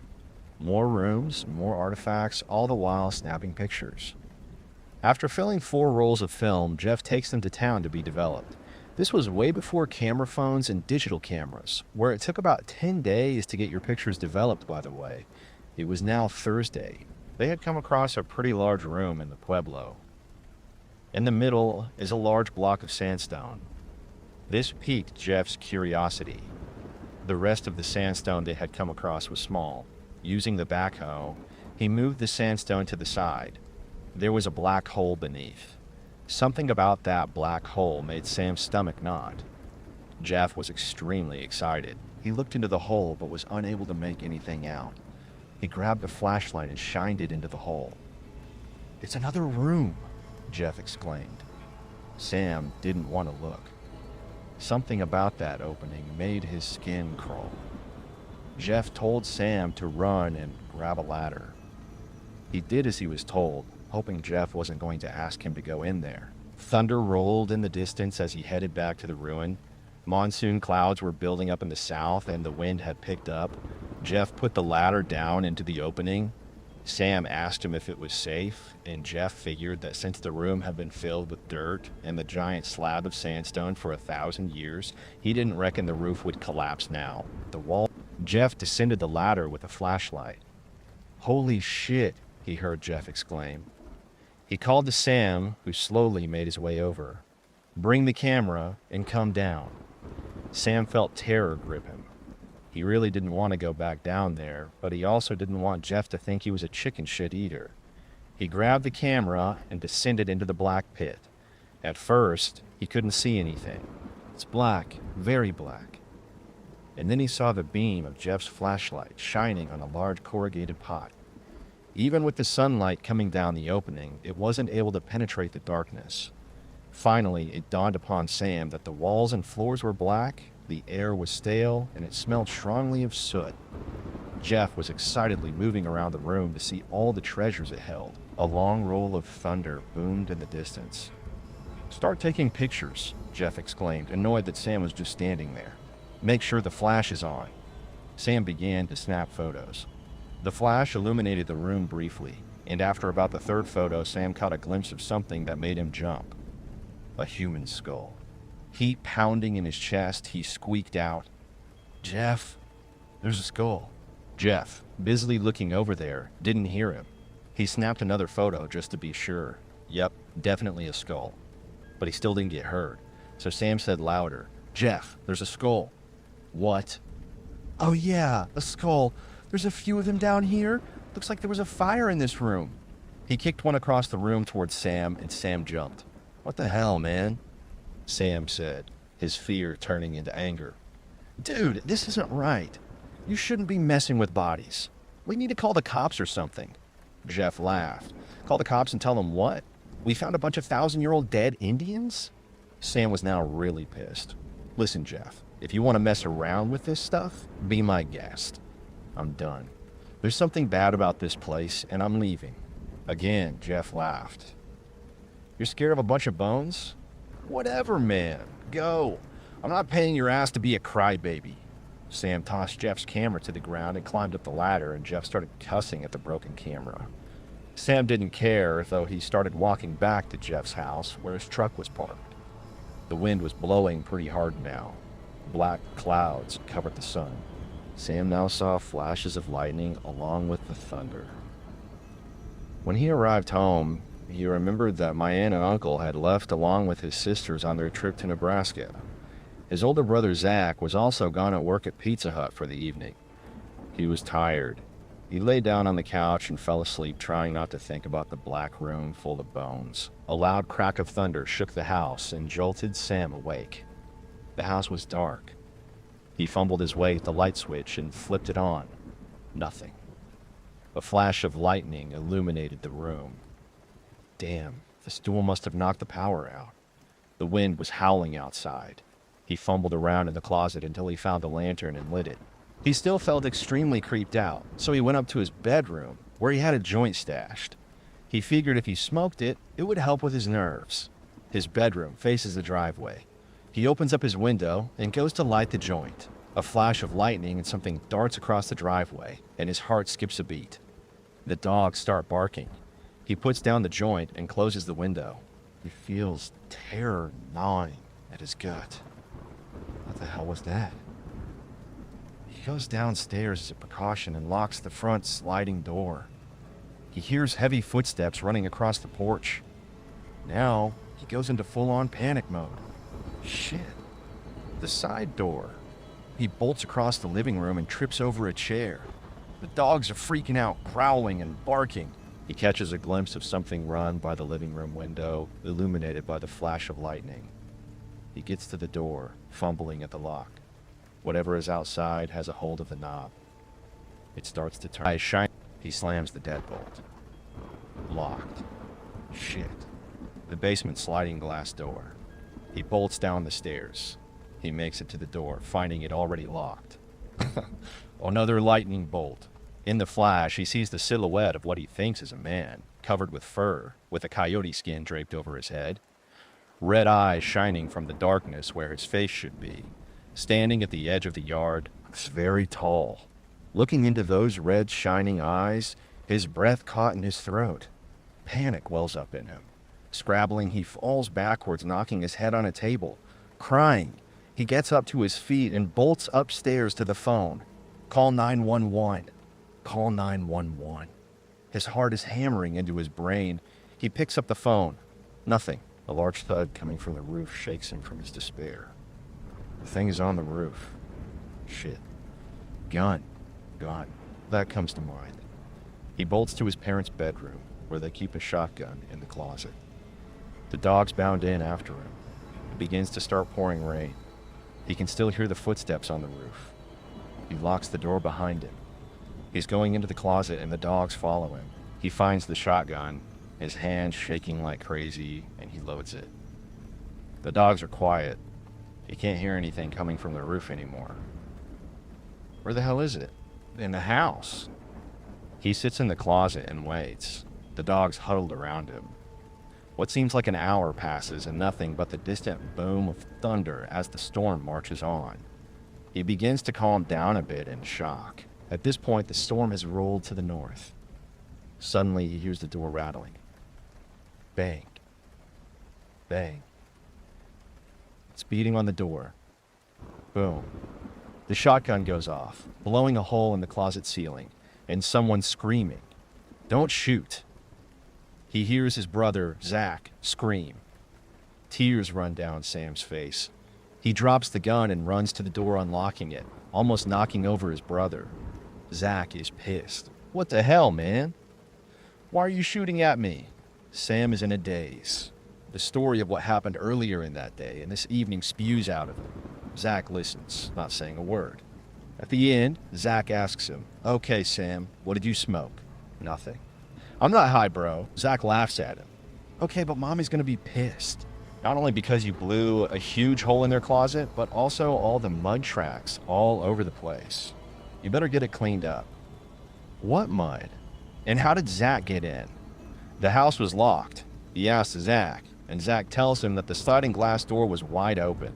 More rooms, more artifacts, all the while snapping pictures. After filling 4 rolls of film, Jeff takes them to town to be developed. This was way before camera phones and digital cameras, where it took about 10 days to get your pictures developed, by the way. It was now Thursday. They had come across a pretty large room in the Pueblo. In the middle is a large block of sandstone. This piqued Jeff's curiosity. The rest of the sandstone they had come across was small. Using the backhoe, he moved the sandstone to the side. There was a black hole beneath. Something about that black hole made Sam's stomach knot. Jeff was extremely excited. He looked into the hole but was unable to make anything out. He grabbed a flashlight and shined it into the hole. "It's another room," Jeff exclaimed. Sam didn't want to look. Something about that opening made his skin crawl. Jeff told Sam to run and grab a ladder. He did as he was told, hoping Jeff wasn't going to ask him to go in there. Thunder rolled in the distance as he headed back to the ruin. Monsoon clouds were building up in the south and the wind had picked up. Jeff put the ladder down into the opening. Sam asked him if it was safe, and Jeff figured that since the room had been filled with dirt and the giant slab of sandstone for 1,000 years, he didn't reckon the roof would collapse now. Jeff descended the ladder with a flashlight. "Holy shit," he heard Jeff exclaim. He called to Sam, who slowly made his way over. "Bring the camera and come down." Sam felt terror grip him. He really didn't want to go back down there, but he also didn't want Jeff to think he was a chicken shit eater. He grabbed the camera and descended into the black pit. At first, he couldn't see anything. It's black, very black. And then he saw the beam of Jeff's flashlight shining on a large corrugated pot. Even with the sunlight coming down the opening, it wasn't able to penetrate the darkness. Finally, it dawned upon Sam that the walls and floors were black, the air was stale, and it smelled strongly of soot. Jeff was excitedly moving around the room to see all the treasures it held. A long roll of thunder boomed in the distance. "Start taking pictures," Jeff exclaimed, annoyed that Sam was just standing there. "Make sure the flash is on." Sam began to snap photos. The flash illuminated the room briefly, and after about the 3rd photo, Sam caught a glimpse of something that made him jump. A human skull. Heat pounding in his chest, he squeaked out, "Jeff, there's a skull." Jeff, busily looking over there, didn't hear him. He snapped another photo just to be sure. Yep, definitely a skull. But he still didn't get heard, so Sam said louder, "Jeff, there's a skull." "What?" "Oh yeah, a skull. There's a few of them down here. Looks like there was a fire in this room." He kicked one across the room towards Sam, and Sam jumped. "What the hell, man?" Sam said, his fear turning into anger. Dude, this isn't right. You shouldn't be messing with bodies. We need to call the cops or something. Jeff laughed. Call the cops and tell them what? We found a bunch of 1,000-year-old dead Indians? Sam was now really pissed. Listen, Jeff, if you want to mess around with this stuff, be my guest. I'm done. There's something bad about this place, and I'm leaving. Again, Jeff laughed. You're scared of a bunch of bones? Whatever, man. Go. I'm not paying your ass to be a crybaby. Sam tossed Jeff's camera to the ground and climbed up the ladder, and Jeff started cussing at the broken camera. Sam didn't care, though he started walking back to Jeff's house, where his truck was parked. The wind was blowing pretty hard now. Black clouds covered the sun. Sam now saw flashes of lightning along with the thunder. When he arrived home, he remembered that my aunt and uncle had left along with his sisters on their trip to Nebraska. His older brother Zach was also gone at work at Pizza Hut for the evening. He was tired. He lay down on the couch and fell asleep, trying not to think about the black room full of bones. A loud crack of thunder shook the house and jolted Sam awake. The house was dark. He fumbled his way to the light switch and flipped it on. Nothing. A flash of lightning illuminated the room. Damn, the storm must have knocked the power out. The wind was howling outside. He fumbled around in the closet until he found a lantern and lit it. He still felt extremely creeped out, so he went up to his bedroom, where he had a joint stashed. He figured if he smoked it, it would help with his nerves. His bedroom faces the driveway. He opens up his window and goes to light the joint. A flash of lightning and something darts across the driveway, and his heart skips a beat. The dogs start barking. He puts down the joint and closes the window. He feels terror gnawing at his gut. What the hell was that? He goes downstairs as a precaution and locks the front sliding door. He hears heavy footsteps running across the porch. Now, he goes into full-on panic mode. Shit. The side door. He bolts across the living room and trips over a chair. The dogs are freaking out, growling and barking. He catches a glimpse of something run by the living room window, illuminated by the flash of lightning. He gets to the door, fumbling at the lock. Whatever is outside has a hold of the knob. It starts to turn. Eyes shine. He slams the deadbolt. Locked. Shit. The basement sliding glass door. He bolts down the stairs. He makes it to the door, finding it already locked. Another lightning bolt. In the flash, he sees the silhouette of what he thinks is a man, covered with fur, with a coyote skin draped over his head. Red eyes shining from the darkness where his face should be. Standing at the edge of the yard, looks very tall. Looking into those red shining eyes, his breath caught in his throat. Panic wells up in him. Scrabbling, he falls backwards, knocking his head on a table. Crying, he gets up to his feet and bolts upstairs to the phone. Call 911. Call 911. His heart is hammering into his brain. He picks up the phone. Nothing. A large thud coming from the roof shakes him from his despair. The thing is on the roof. Shit. Gun. That comes to mind. He bolts to his parents' bedroom, where they keep a shotgun in the closet. The dogs bound in after him. It begins to start pouring rain. He can still hear the footsteps on the roof. He locks the door behind him. He's going into the closet and the dogs follow him. He finds the shotgun, his hands shaking like crazy, and he loads it. The dogs are quiet. He can't hear anything coming from the roof anymore. Where the hell is it? In the house. He sits in the closet and waits. The dogs huddled around him. What seems like an hour passes and nothing but the distant boom of thunder as the storm marches on. He begins to calm down a bit in shock. At this point, the storm has rolled to the north. Suddenly, he hears the door rattling. Bang. Bang. It's beating on the door. Boom. The shotgun goes off, blowing a hole in the closet ceiling, and someone screaming. Don't shoot. He hears his brother, Zach, scream. Tears run down Sam's face. He drops the gun and runs to the door, unlocking it, almost knocking over his brother. Zach is pissed. What the hell, man? Why are you shooting at me? Sam is in a daze. the story of what happened earlier in that day, and this evening spews out of him. Zach listens, not saying a word. At the end, Zach asks him, "Okay, Sam, what did you smoke?" "Nothing." "I'm not high, bro." Zach laughs at him. "Okay, but Mommy's gonna be pissed. Not only because you blew a huge hole in their closet, but also all the mud tracks all over the place. You better get it cleaned up." "What mud? And how did Zach get in?" "The house was locked." He asks Zach, and Zach tells him that the sliding glass door was wide open.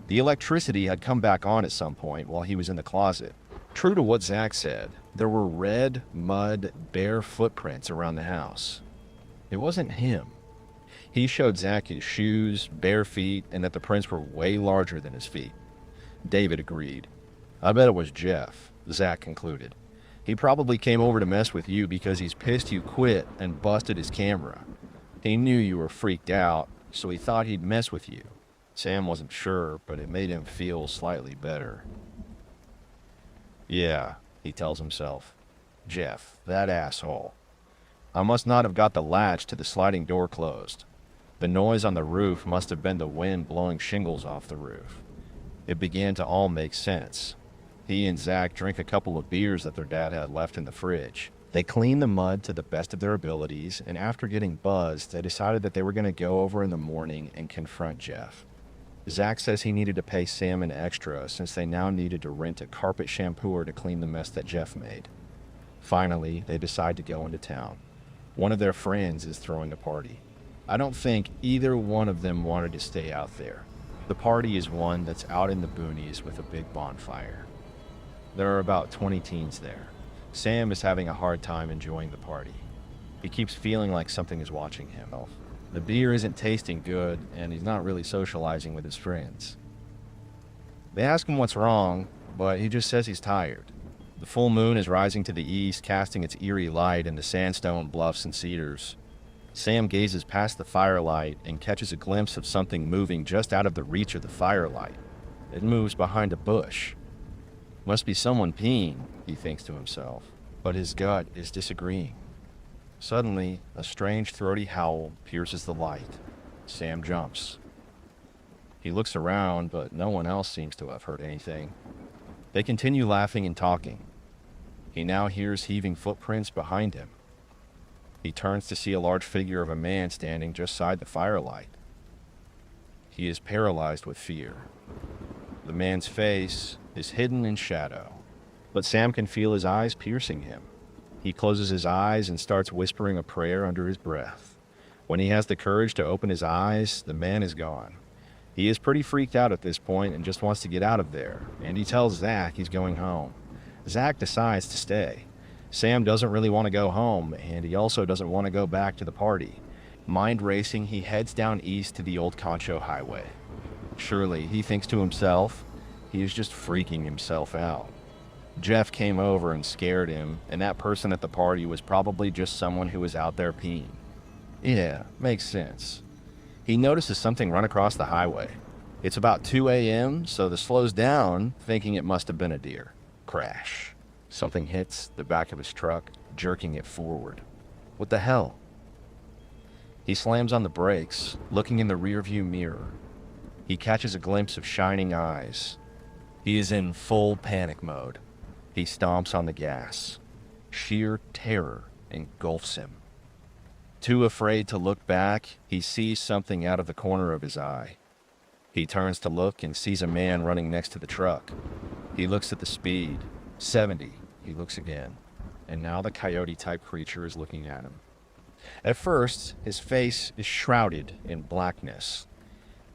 The electricity had come back on at some point while he was in the closet. True to what Zach said, there were red, mud, bare footprints around the house. It wasn't him. He showed Zach his shoes, bare feet, and that the prints were way larger than his feet. David agreed. "I bet it was Jeff," Zach concluded. "He probably came over to mess with you because he's pissed you quit and busted his camera. He knew you were freaked out, so he thought he'd mess with you." Sam wasn't sure, but it made him feel slightly better. "Yeah," he tells himself. "Jeff, that asshole. I must not have got the latch to the sliding door closed. The noise on the roof must have been the wind blowing shingles off the roof." It began to all make sense. He and Zach drank a couple of beers that their dad had left in the fridge. They cleaned the mud to the best of their abilities, and after getting buzzed, they decided that they were going to go over in the morning and confront Jeff. Zach says he needed to pay Sam an extra since they now needed to rent a carpet shampooer to clean the mess that Jeff made. Finally, they decide to go into town. One of their friends is throwing a party. I don't think either one of them wanted to stay out there. The party is one that's out in the boonies with a big bonfire. There are about 20 teens there. Sam is having a hard time enjoying the party. He keeps feeling like something is watching him. The beer isn't tasting good, and he's not really socializing with his friends. They ask him what's wrong, but he just says he's tired. The full moon is rising to the east, casting its eerie light into sandstone bluffs and cedars. Sam gazes past the firelight and catches a glimpse of something moving just out of the reach of the firelight. It moves behind a bush. Must be someone peeing, he thinks to himself, but his gut is disagreeing. Suddenly, a strange throaty howl pierces the light. Sam jumps. He looks around, but no one else seems to have heard anything. They continue laughing and talking. He now hears heaving footprints behind him. He turns to see a large figure of a man standing just side the firelight. He is paralyzed with fear. The man's face is hidden in shadow, but Sam can feel his eyes piercing him. He closes his eyes and starts whispering a prayer under his breath. When he has the courage to open his eyes, the man is gone. He is pretty freaked out at this point and just wants to get out of there, and he tells Zach he's going home. Zach decides to stay. Sam doesn't really want to go home, and he also doesn't want to go back to the party. Mind racing, he heads down east to the old Concho Highway. Surely, he thinks to himself, he is just freaking himself out. Jeff came over and scared him, and that person at the party was probably just someone who was out there peeing. Yeah, makes sense. He notices something run across the highway. It's about 2 a.m., so he slows down, thinking it must have been a deer. Crash. Something hits the back of his truck, jerking it forward. What the hell? He slams on the brakes, looking in the rearview mirror. He catches a glimpse of shining eyes. He is in full panic mode. He stomps on the gas. Sheer terror engulfs him. Too afraid to look back, he sees something out of the corner of his eye. He turns to look and sees a man running next to the truck. He looks at the speed. 70. He looks again. And now the coyote-type creature is looking at him. At first, his face is shrouded in blackness.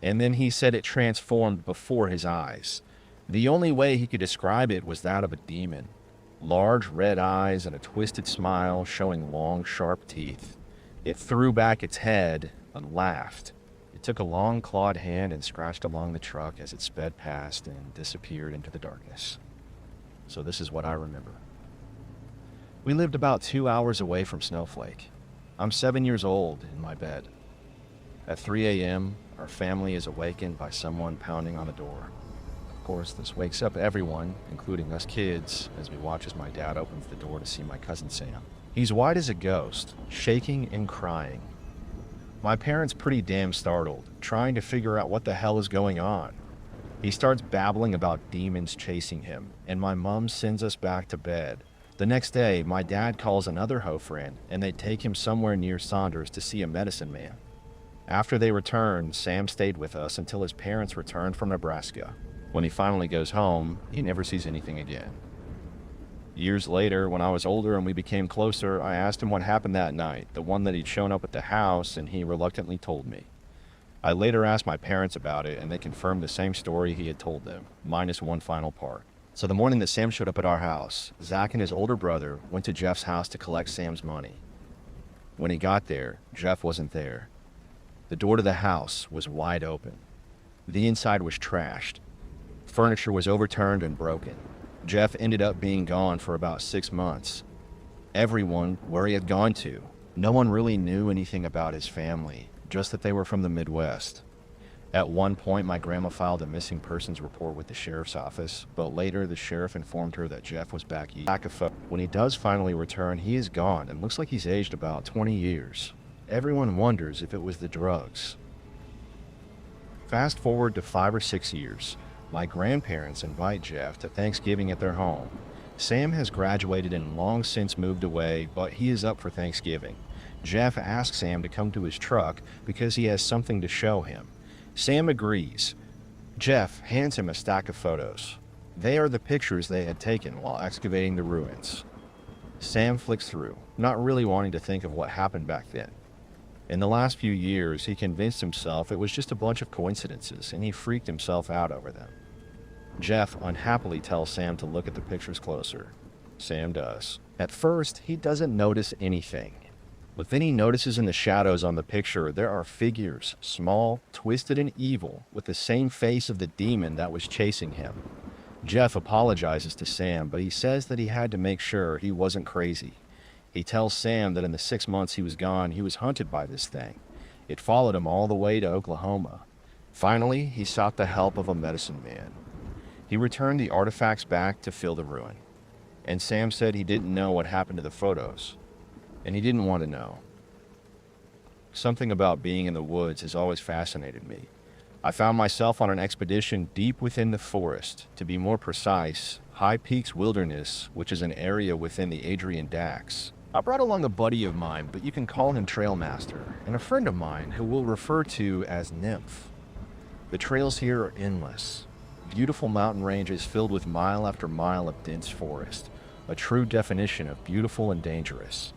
And then he said it transformed before his eyes. The only way he could describe it was that of a demon. Large red eyes and a twisted smile showing long, sharp teeth. It threw back its head and laughed. It took a long clawed hand and scratched along the truck as it sped past and disappeared into the darkness. So this is what I remember. We lived about 2 hours away from Snowflake. I'm 7 years old in my bed. At 3 a.m., our family is awakened by someone pounding on the door. Of course, this wakes up everyone, including us kids, as we watch as my dad opens the door to see my cousin Sam. He's white as a ghost, shaking and crying. My parents pretty damn startled, trying to figure out what the hell is going on. He starts babbling about demons chasing him, and my mom sends us back to bed. The next day, my dad calls another hoe friend, and they take him somewhere near Saunders to see a medicine man. After they return, Sam stayed with us until his parents returned from Nebraska. When he finally goes home, he never sees anything again. Years later, when I was older and we became closer, I asked him what happened that night, the one that he'd shown up at the house, and he reluctantly told me. I later asked my parents about it, and they confirmed the same story he had told them, minus one final part. So the morning that Sam showed up at our house, Zach and his older brother went to Jeff's house to collect Sam's money. When he got there, Jeff wasn't there. The door to the house was wide open. The inside was trashed. Furniture was overturned and broken. Jeff ended up being gone for about 6 months. Everyone where he had gone to. No one really knew anything about his family, just that they were from the Midwest. At one point, my grandma filed a missing persons report with the sheriff's office, but later the sheriff informed her that Jeff was back east. When he does finally return, he is gone and looks like he's aged about 20 years. Everyone wonders if it was the drugs. Fast forward to 5 or 6 years. My grandparents invite Jeff to Thanksgiving at their home. Sam has graduated and long since moved away, but he is up for Thanksgiving. Jeff asks Sam to come to his truck because he has something to show him. Sam agrees. Jeff hands him a stack of photos. They are the pictures they had taken while excavating the ruins. Sam flicks through, not really wanting to think of what happened back then. In the last few years, he convinced himself it was just a bunch of coincidences, and he freaked himself out over them. Jeff unhappily tells Sam to look at the pictures closer. Sam does. At first, he doesn't notice anything. But then he notices in the shadows on the picture there are figures, small, twisted, and evil, with the same face of the demon that was chasing him. Jeff apologizes to Sam, but he says that he had to make sure he wasn't crazy. He tells Sam that in the 6 months he was gone, he was hunted by this thing. It followed him all the way to Oklahoma. Finally, he sought the help of a medicine man. He returned the artifacts back to fill the ruin. And Sam said he didn't know what happened to the photos. And he didn't want to know. Something about being in the woods has always fascinated me. I found myself on an expedition deep within the forest, to be more precise, High Peaks Wilderness, which is an area within the Adirondacks. I brought along a buddy of mine, but you can call him Trailmaster, and a friend of mine who we'll refer to as Nymph. The trails here are endless. Beautiful mountain ranges filled with mile after mile of dense forest, a true definition of beautiful and dangerous.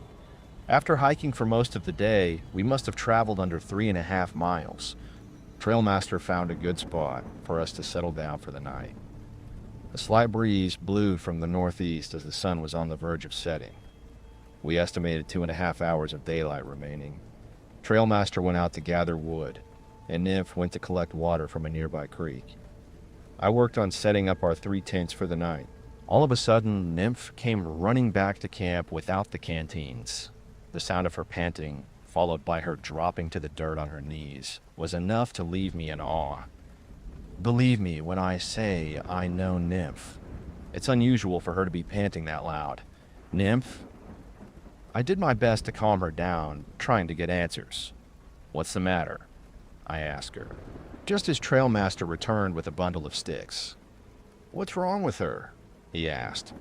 After hiking for most of the day, we must have traveled under 3.5 miles. Trailmaster found a good spot for us to settle down for the night. A slight breeze blew from the northeast as the sun was on the verge of setting. We estimated 2.5 hours of daylight remaining. Trailmaster went out to gather wood, and Nymph went to collect water from a nearby creek. I worked on setting up our 3 tents for the night. All of a sudden, Nymph came running back to camp without the canteens. The sound of her panting, followed by her dropping to the dirt on her knees, was enough to leave me in awe. Believe me when I say I know Nymph. It's unusual for her to be panting that loud. Nymph? I did my best to calm her down, trying to get answers. What's the matter? I asked her, just as Trailmaster returned with a bundle of sticks. What's wrong with her? He asked.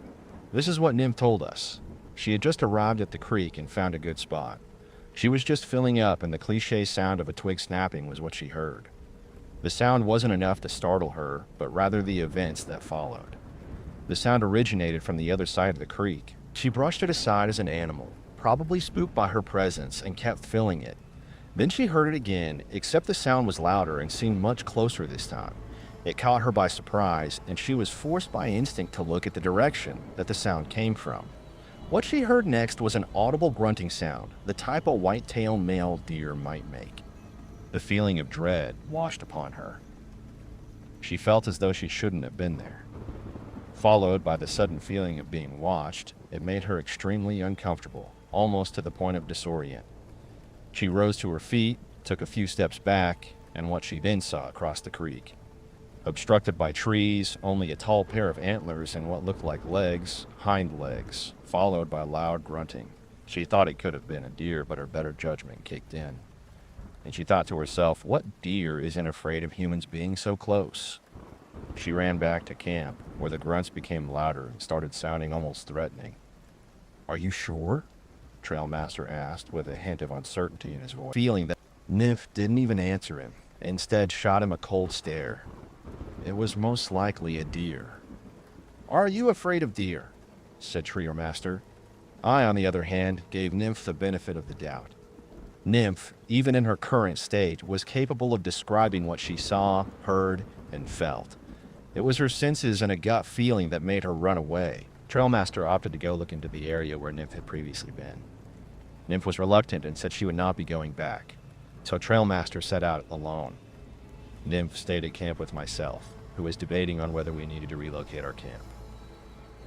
This is what Nymph told us. She had just arrived at the creek and found a good spot. She was just filling up, and the cliché sound of a twig snapping was what she heard. The sound wasn't enough to startle her, but rather the events that followed. The sound originated from the other side of the creek. She brushed it aside as an animal, probably spooked by her presence, and kept filling it. Then she heard it again, except the sound was louder and seemed much closer this time. It caught her by surprise, and she was forced by instinct to look at the direction that the sound came from. What she heard next was an audible grunting sound, the type a white-tailed male deer might make. The feeling of dread washed upon her. She felt as though she shouldn't have been there. Followed by the sudden feeling of being watched, it made her extremely uncomfortable, almost to the point of disorient. She rose to her feet, took a few steps back, and what she then saw across the creek. Obstructed by trees, only a tall pair of antlers and what looked like legs, hind legs, followed by loud grunting. She thought it could have been a deer, but her better judgment kicked in. and she thought to herself, what deer isn't afraid of humans being so close? She ran back to camp, where the grunts became louder and started sounding almost threatening. Are you sure? Trailmaster asked with a hint of uncertainty in his voice, feeling that Nymph didn't even answer him, instead shot him a cold stare. It was most likely a deer. Are you afraid of deer? Said Trailmaster. I, on the other hand, gave Nymph the benefit of the doubt. Nymph, even in her current state, was capable of describing what she saw, heard, and felt. It was her senses and a gut feeling that made her run away. Trailmaster opted to go look into the area where Nymph had previously been. Nymph was reluctant and said she would not be going back, so Trailmaster set out alone. Nymph stayed at camp with myself, who was debating on whether we needed to relocate our camp.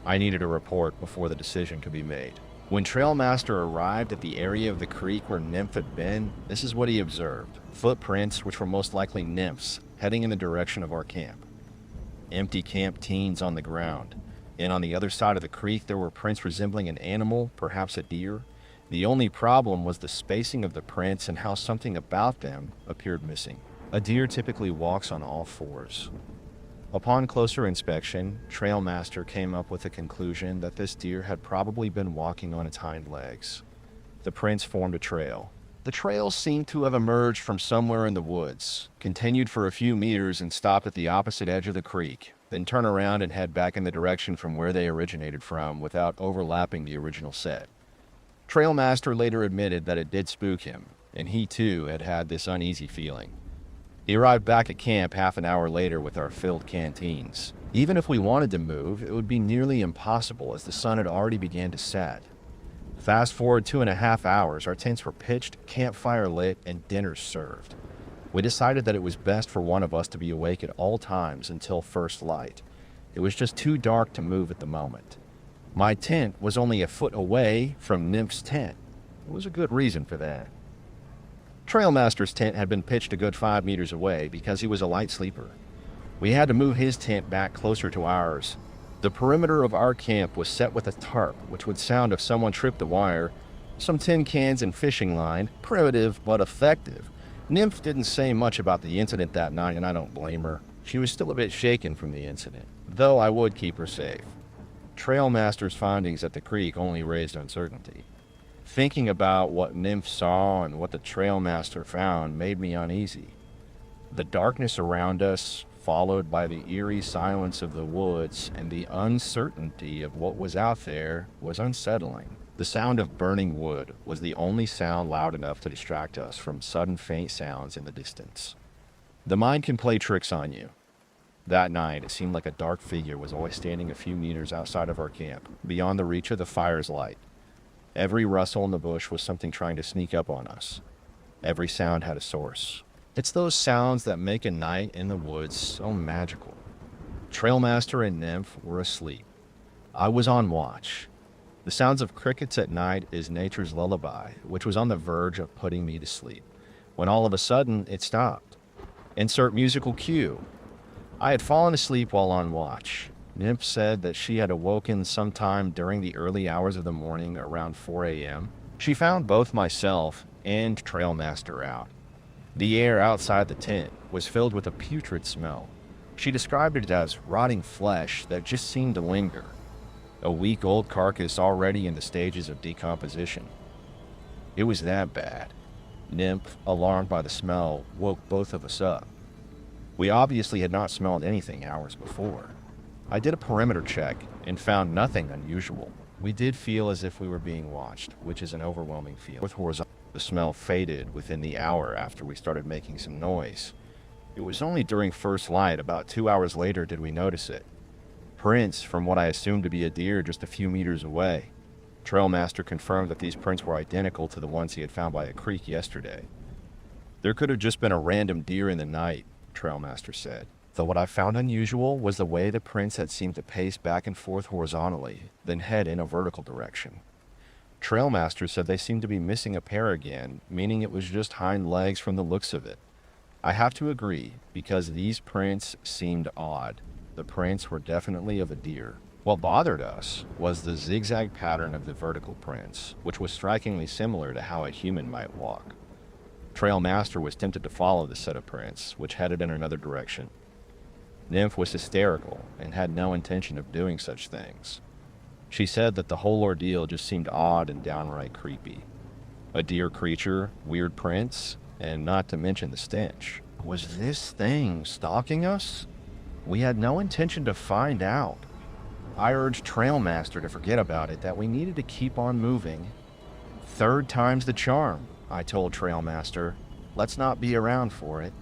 I needed a report before the decision could be made. When Trailmaster arrived at the area of the creek where Nymph had been, this is what he observed. Footprints, which were most likely Nymph's, heading in the direction of our camp. Empty camp teens on the ground, and on the other side of the creek there were prints resembling an animal, perhaps a deer. The only problem was the spacing of the prints and how something about them appeared missing. A deer typically walks on all fours. Upon closer inspection, Trailmaster came up with the conclusion that this deer had probably been walking on its hind legs. The prints formed a trail. The trail seemed to have emerged from somewhere in the woods, continued for a few meters and stopped at the opposite edge of the creek, then turn around and head back in the direction from where they originated from without overlapping the original set. Trailmaster later admitted that it did spook him, and he too had had this uneasy feeling. He arrived back at camp half an hour later with our filled canteens. Even if we wanted to move, it would be nearly impossible as the sun had already begun to set. Fast forward 2.5 hours, our tents were pitched, campfire lit, and dinner served. We decided that it was best for one of us to be awake at all times until first light. It was just too dark to move at the moment. My tent was only a foot away from Nymph's tent. There was a good reason for that. Trailmaster's tent had been pitched a good 5 meters away because he was a light sleeper. We had to move his tent back closer to ours. The perimeter of our camp was set with a tarp, which would sound if someone tripped the wire, some tin cans and fishing line, primitive but effective. Nymph didn't say much about the incident that night, and I don't blame her. She was still a bit shaken from the incident, though I would keep her safe. Trailmaster's findings at the creek only raised uncertainty. Thinking about what Nymph saw and what the Trailmaster found made me uneasy. The darkness around us, followed by the eerie silence of the woods and the uncertainty of what was out there, was unsettling. The sound of burning wood was the only sound loud enough to distract us from sudden faint sounds in the distance. The mind can play tricks on you. That night, it seemed like a dark figure was always standing a few meters outside of our camp, beyond the reach of the fire's light. Every rustle in the bush was something trying to sneak up on us. Every sound had a source. It's those sounds that make a night in the woods so magical. Trailmaster and Nymph were asleep. I was on watch. The sounds of crickets at night is nature's lullaby, which was on the verge of putting me to sleep, when all of a sudden it stopped. Insert musical cue. I had fallen asleep while on watch. Nymph said that she had awoken sometime during the early hours of the morning around 4 a.m. She found both myself and Trailmaster out. The air outside the tent was filled with a putrid smell. She described it as rotting flesh that just seemed to linger. A week-old carcass already in the stages of decomposition. It was that bad. Nymph, alarmed by the smell, woke both of us up. We obviously had not smelled anything hours before. I did a perimeter check and found nothing unusual. We did feel as if we were being watched, which is an overwhelming feeling. With horizontal, the smell faded within the hour after we started making some noise. It was only during first light, about 2 hours later, did we notice it. Prints from what I assumed to be a deer just a few meters away. Trailmaster confirmed that these prints were identical to the ones he had found by a creek yesterday. There could have just been a random deer in the night, Trailmaster said. Though what I found unusual was the way the prints had seemed to pace back and forth horizontally, then head in a vertical direction. Trailmaster said they seemed to be missing a pair again, meaning it was just hind legs from the looks of it. I have to agree, because these prints seemed odd. The prints were definitely of a deer. What bothered us was the zigzag pattern of the vertical prints, which was strikingly similar to how a human might walk. Trail Master was tempted to follow the set of prints, which headed in another direction. Nymph was hysterical and had no intention of doing such things. She said that the whole ordeal just seemed odd and downright creepy. A deer creature, weird prints, and not to mention the stench. Was this thing stalking us? We had no intention to find out. I urged Trail Master to forget about it, that we needed to keep on moving. Third time's the charm, I told Trail Master. Let's not be around for it.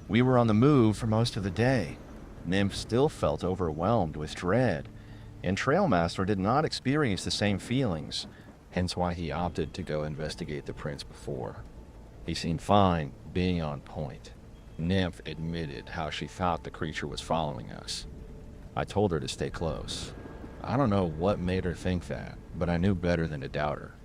We were on the move for most of the day. Nymph still felt overwhelmed with dread, and Trail Master did not experience the same feelings, hence why he opted to go investigate the prints before. He seemed fine, being on point. Nymph admitted how she thought the creature was following us. I told her to stay close. I don't know what made her think that, but I knew better than to doubt her.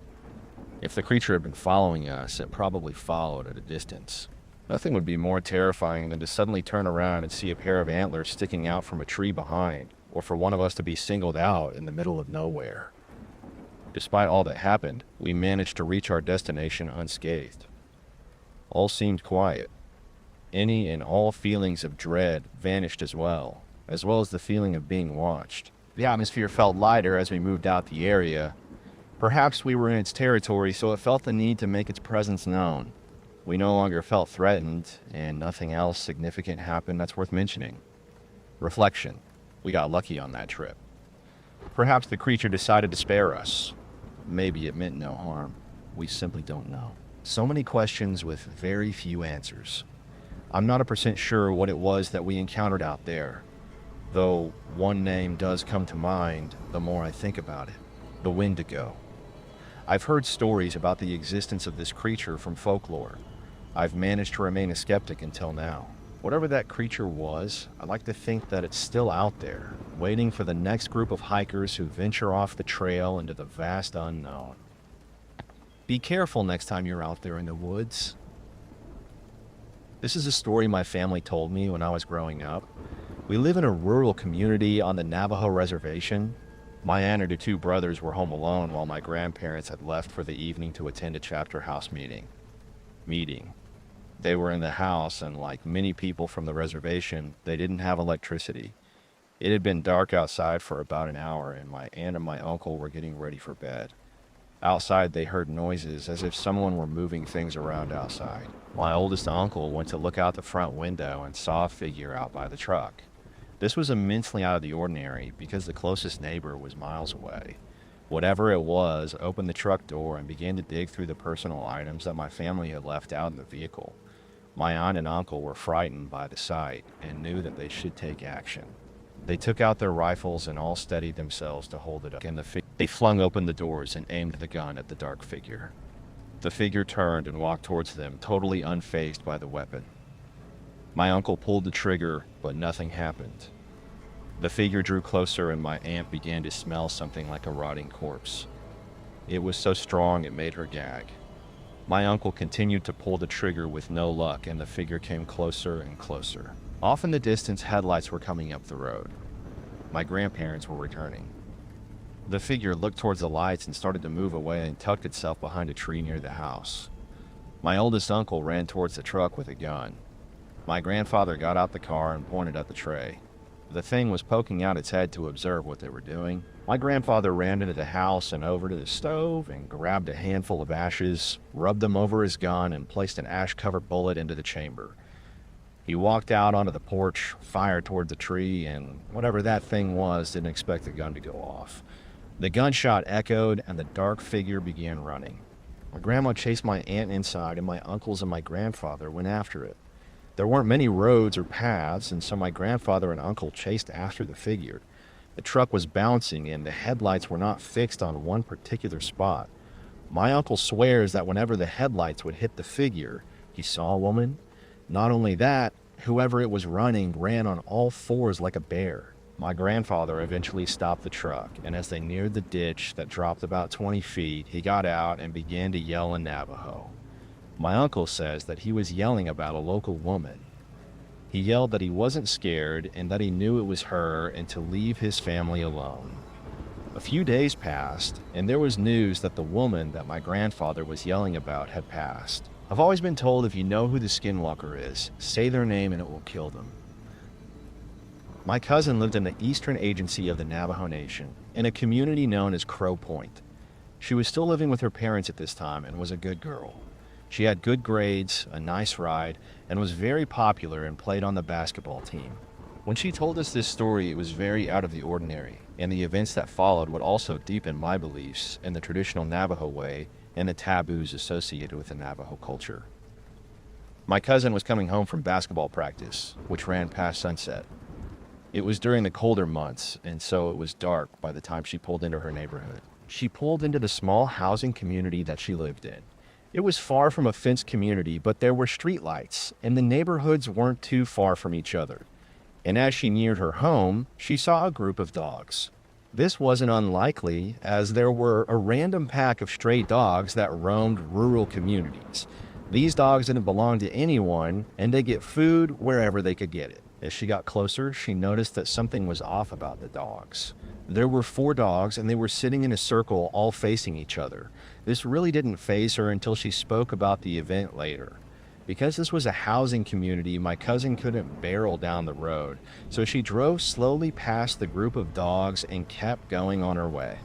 If the creature had been following us, it probably followed at a distance. Nothing would be more terrifying than to suddenly turn around and see a pair of antlers sticking out from a tree behind, or for one of us to be singled out in the middle of nowhere. Despite all that happened, we managed to reach our destination unscathed. All seemed quiet. Any and all feelings of dread vanished as well as the feeling of being watched. The atmosphere felt lighter as we moved out the area. Perhaps we were in its territory, so it felt the need to make its presence known. We no longer felt threatened, and nothing else significant happened that's worth mentioning. Reflection. We got lucky on that trip. Perhaps the creature decided to spare us. Maybe it meant no harm. We simply don't know. So many questions with very few answers. I'm not 100% sure what it was that we encountered out there, though one name does come to mind the more I think about it. The Wendigo. I've heard stories about the existence of this creature from folklore. I've managed to remain a skeptic until now. Whatever that creature was, I like to think that it's still out there, waiting for the next group of hikers who venture off the trail into the vast unknown. Be careful next time you're out there in the woods. This is a story my family told me when I was growing up. We live in a rural community on the Navajo Reservation. My aunt and her two brothers were home alone while my grandparents had left for the evening to attend a chapter house meeting. They were in the house, and like many people from the reservation, they didn't have electricity. It had been dark outside for about an hour, and my aunt and my uncle were getting ready for bed. Outside, they heard noises as if someone were moving things around outside. My oldest uncle went to look out the front window and saw a figure out by the truck. This was immensely out of the ordinary because the closest neighbor was miles away. Whatever it was opened the truck door and began to dig through the personal items that my family had left out in the vehicle. My aunt and uncle were frightened by the sight and knew that they should take action. They took out their rifles and all steadied themselves to hold it up, and they flung open the doors and aimed the gun at the dark figure. The figure turned and walked towards them, totally unfazed by the weapon. My uncle pulled the trigger, but nothing happened. The figure drew closer, and my aunt began to smell something like a rotting corpse. It was so strong it made her gag. My uncle continued to pull the trigger with no luck, and the figure came closer and closer. Off in the distance, headlights were coming up the road. My grandparents were returning. The figure looked towards the lights and started to move away and tucked itself behind a tree near the house. My oldest uncle ran towards the truck with a gun. My grandfather got out the car and pointed at the tray. The thing was poking out its head to observe what they were doing. My grandfather ran into the house and over to the stove and grabbed a handful of ashes, rubbed them over his gun, and placed an ash-covered bullet into the chamber. He walked out onto the porch, fired toward the tree, and whatever that thing was didn't expect the gun to go off. The gunshot echoed, and the dark figure began running. My grandma chased my aunt inside, and my uncles and my grandfather went after it. There weren't many roads or paths, and so my grandfather and uncle chased after the figure. The truck was bouncing, and the headlights were not fixed on one particular spot. My uncle swears that whenever the headlights would hit the figure, he saw a woman. Not only that, whoever it was running ran on all fours like a bear. My grandfather eventually stopped the truck, and as they neared the ditch that dropped about 20 feet, he got out and began to yell in Navajo. My uncle says that he was yelling about a local woman. He yelled that he wasn't scared and that he knew it was her and to leave his family alone. A few days passed, and there was news that the woman that my grandfather was yelling about had passed. I've always been told if you know who the Skinwalker is, say their name and it will kill them. My cousin lived in the eastern agency of the Navajo Nation, in a community known as Crow Point. She was still living with her parents at this time and was a good girl. She had good grades, a nice ride, and was very popular and played on the basketball team. When she told us this story, it was very out of the ordinary, and the events that followed would also deepen my beliefs in the traditional Navajo way and the taboos associated with the Navajo culture. My cousin was coming home from basketball practice, which ran past sunset. It was during the colder months, and so it was dark by the time she pulled into her neighborhood. She pulled into the small housing community that she lived in. It was far from a fenced community, but there were streetlights, and the neighborhoods weren't too far from each other. And as she neared her home, she saw a group of dogs. This wasn't unlikely, as there were a random pack of stray dogs that roamed rural communities. These dogs didn't belong to anyone, and they get food wherever they could get it. As she got closer, she noticed that something was off about the dogs. There were 4 dogs, and they were sitting in a circle, all facing each other. This really didn't faze her until she spoke about the event later. Because this was a housing community, my cousin couldn't barrel down the road, so she drove slowly past the group of dogs and kept going on her way.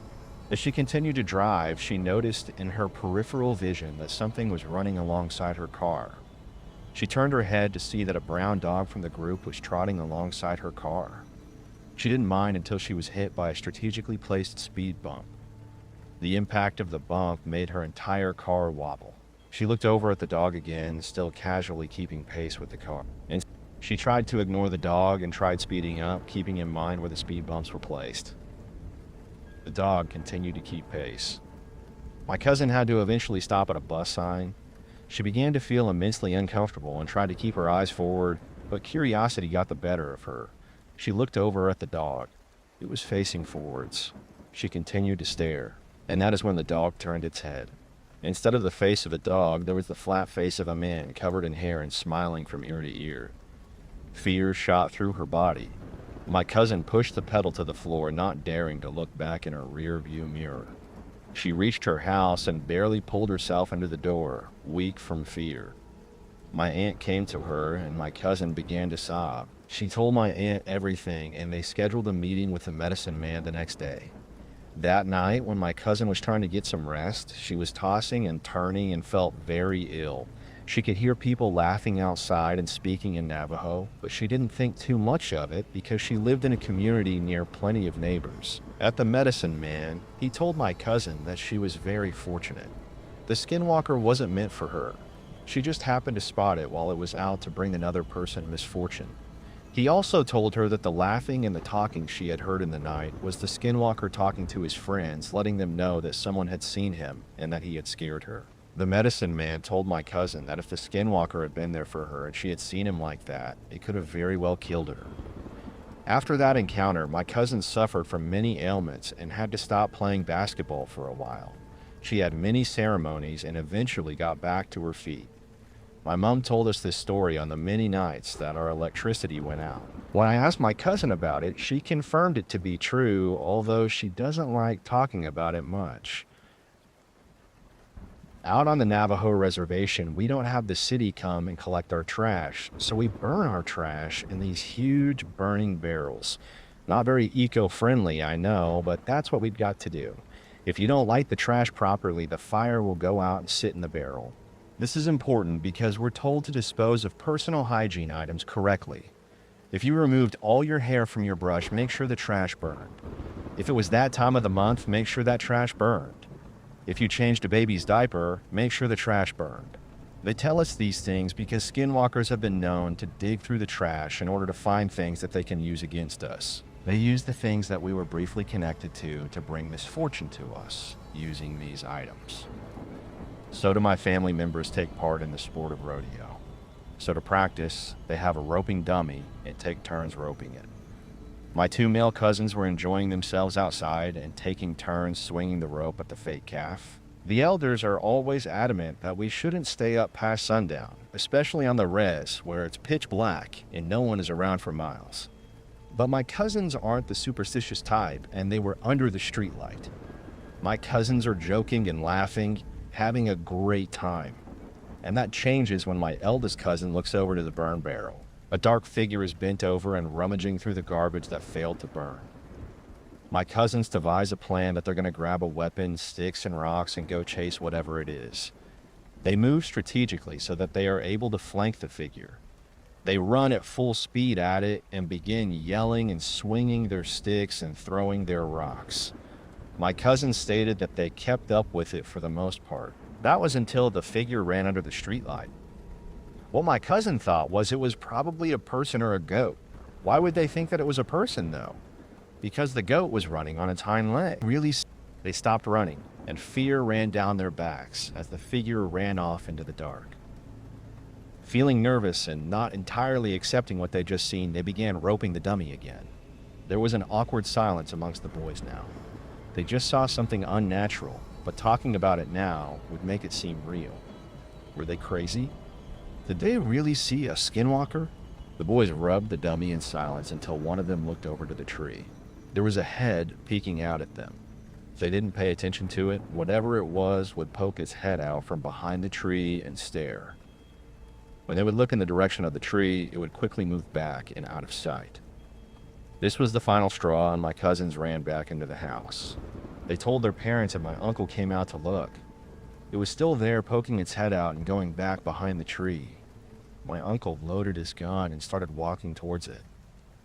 As she continued to drive, she noticed in her peripheral vision that something was running alongside her car. She turned her head to see that a brown dog from the group was trotting alongside her car. She didn't mind until she was hit by a strategically placed speed bump. The impact of the bump made her entire car wobble. She looked over at the dog again, still casually keeping pace with the car. And she tried to ignore the dog and tried speeding up, keeping in mind where the speed bumps were placed. The dog continued to keep pace. My cousin had to eventually stop at a bus sign. She began to feel immensely uncomfortable and tried to keep her eyes forward, but curiosity got the better of her. She looked over at the dog. It was facing forwards. She continued to stare, and that is when the dog turned its head. Instead of the face of a dog, there was the flat face of a man covered in hair and smiling from ear to ear. Fear shot through her body. My cousin pushed the pedal to the floor, not daring to look back in her rear-view mirror. She reached her house and barely pulled herself into the door, weak from fear. My aunt came to her, and my cousin began to sob. She told my aunt everything, and they scheduled a meeting with the medicine man the next day. That night, when my cousin was trying to get some rest, she was tossing and turning and felt very ill. She could hear people laughing outside and speaking in Navajo, but she didn't think too much of it because she lived in a community near plenty of neighbors. At the medicine man, he told my cousin that she was very fortunate. The Skinwalker wasn't meant for her. She just happened to spot it while it was out to bring another person misfortune. He also told her that the laughing and the talking she had heard in the night was the Skinwalker talking to his friends, letting them know that someone had seen him and that he had scared her. The medicine man told my cousin that if the Skinwalker had been there for her and she had seen him like that, it could have very well killed her. After that encounter, my cousin suffered from many ailments and had to stop playing basketball for a while. She had many ceremonies and eventually got back to her feet. My mom told us this story on the many nights that our electricity went out. When I asked my cousin about it, she confirmed it to be true, although she doesn't like talking about it much. Out on the Navajo reservation, we don't have the city come and collect our trash, so we burn our trash in these huge burning barrels. Not very eco-friendly, I know, but that's what we've got to do. If you don't light the trash properly, the fire will go out and sit in the barrel. This is important because we're told to dispose of personal hygiene items correctly. If you removed all your hair from your brush, make sure the trash burned. If it was that time of the month, make sure that trash burned. If you changed a baby's diaper, make sure the trash burned. They tell us these things because skinwalkers have been known to dig through the trash in order to find things that they can use against us. They use the things that we were briefly connected to bring misfortune to us using these items. So do my family members take part in the sport of rodeo. So to practice, they have a roping dummy and take turns roping it. My 2 male cousins were enjoying themselves outside and taking turns swinging the rope at the fake calf. The elders are always adamant that we shouldn't stay up past sundown, especially on the res where it's pitch black and no one is around for miles. But my cousins aren't the superstitious type, and they were under the streetlight. My cousins are joking and laughing, having a great time. And that changes when my eldest cousin looks over to the burn barrel. A dark figure is bent over and rummaging through the garbage that failed to burn. My cousins devise a plan that they're going to grab a weapon, sticks, and rocks and go chase whatever it is. They move strategically so that they are able to flank the figure. They run at full speed at it and begin yelling and swinging their sticks and throwing their rocks. My cousins stated that they kept up with it for the most part. That was until the figure ran under the streetlight. What my cousin thought was it was probably a person or a goat. Why would they think that it was a person, though? Because the goat was running on its hind leg. They stopped running, and fear ran down their backs as the figure ran off into the dark. Feeling nervous and not entirely accepting what they'd just seen, they began roping the dummy again. There was an awkward silence amongst the boys now. They just saw something unnatural, but talking about it now would make it seem real. Were they crazy? Did they really see a skinwalker? The boys rubbed the dummy in silence until one of them looked over to the tree. There was a head peeking out at them. If they didn't pay attention to it, whatever it was would poke its head out from behind the tree and stare. When they would look in the direction of the tree, it would quickly move back and out of sight. This was the final straw, and my cousins ran back into the house. They told their parents, and my uncle came out to look. It was still there, poking its head out and going back behind the tree. My uncle loaded his gun and started walking towards it.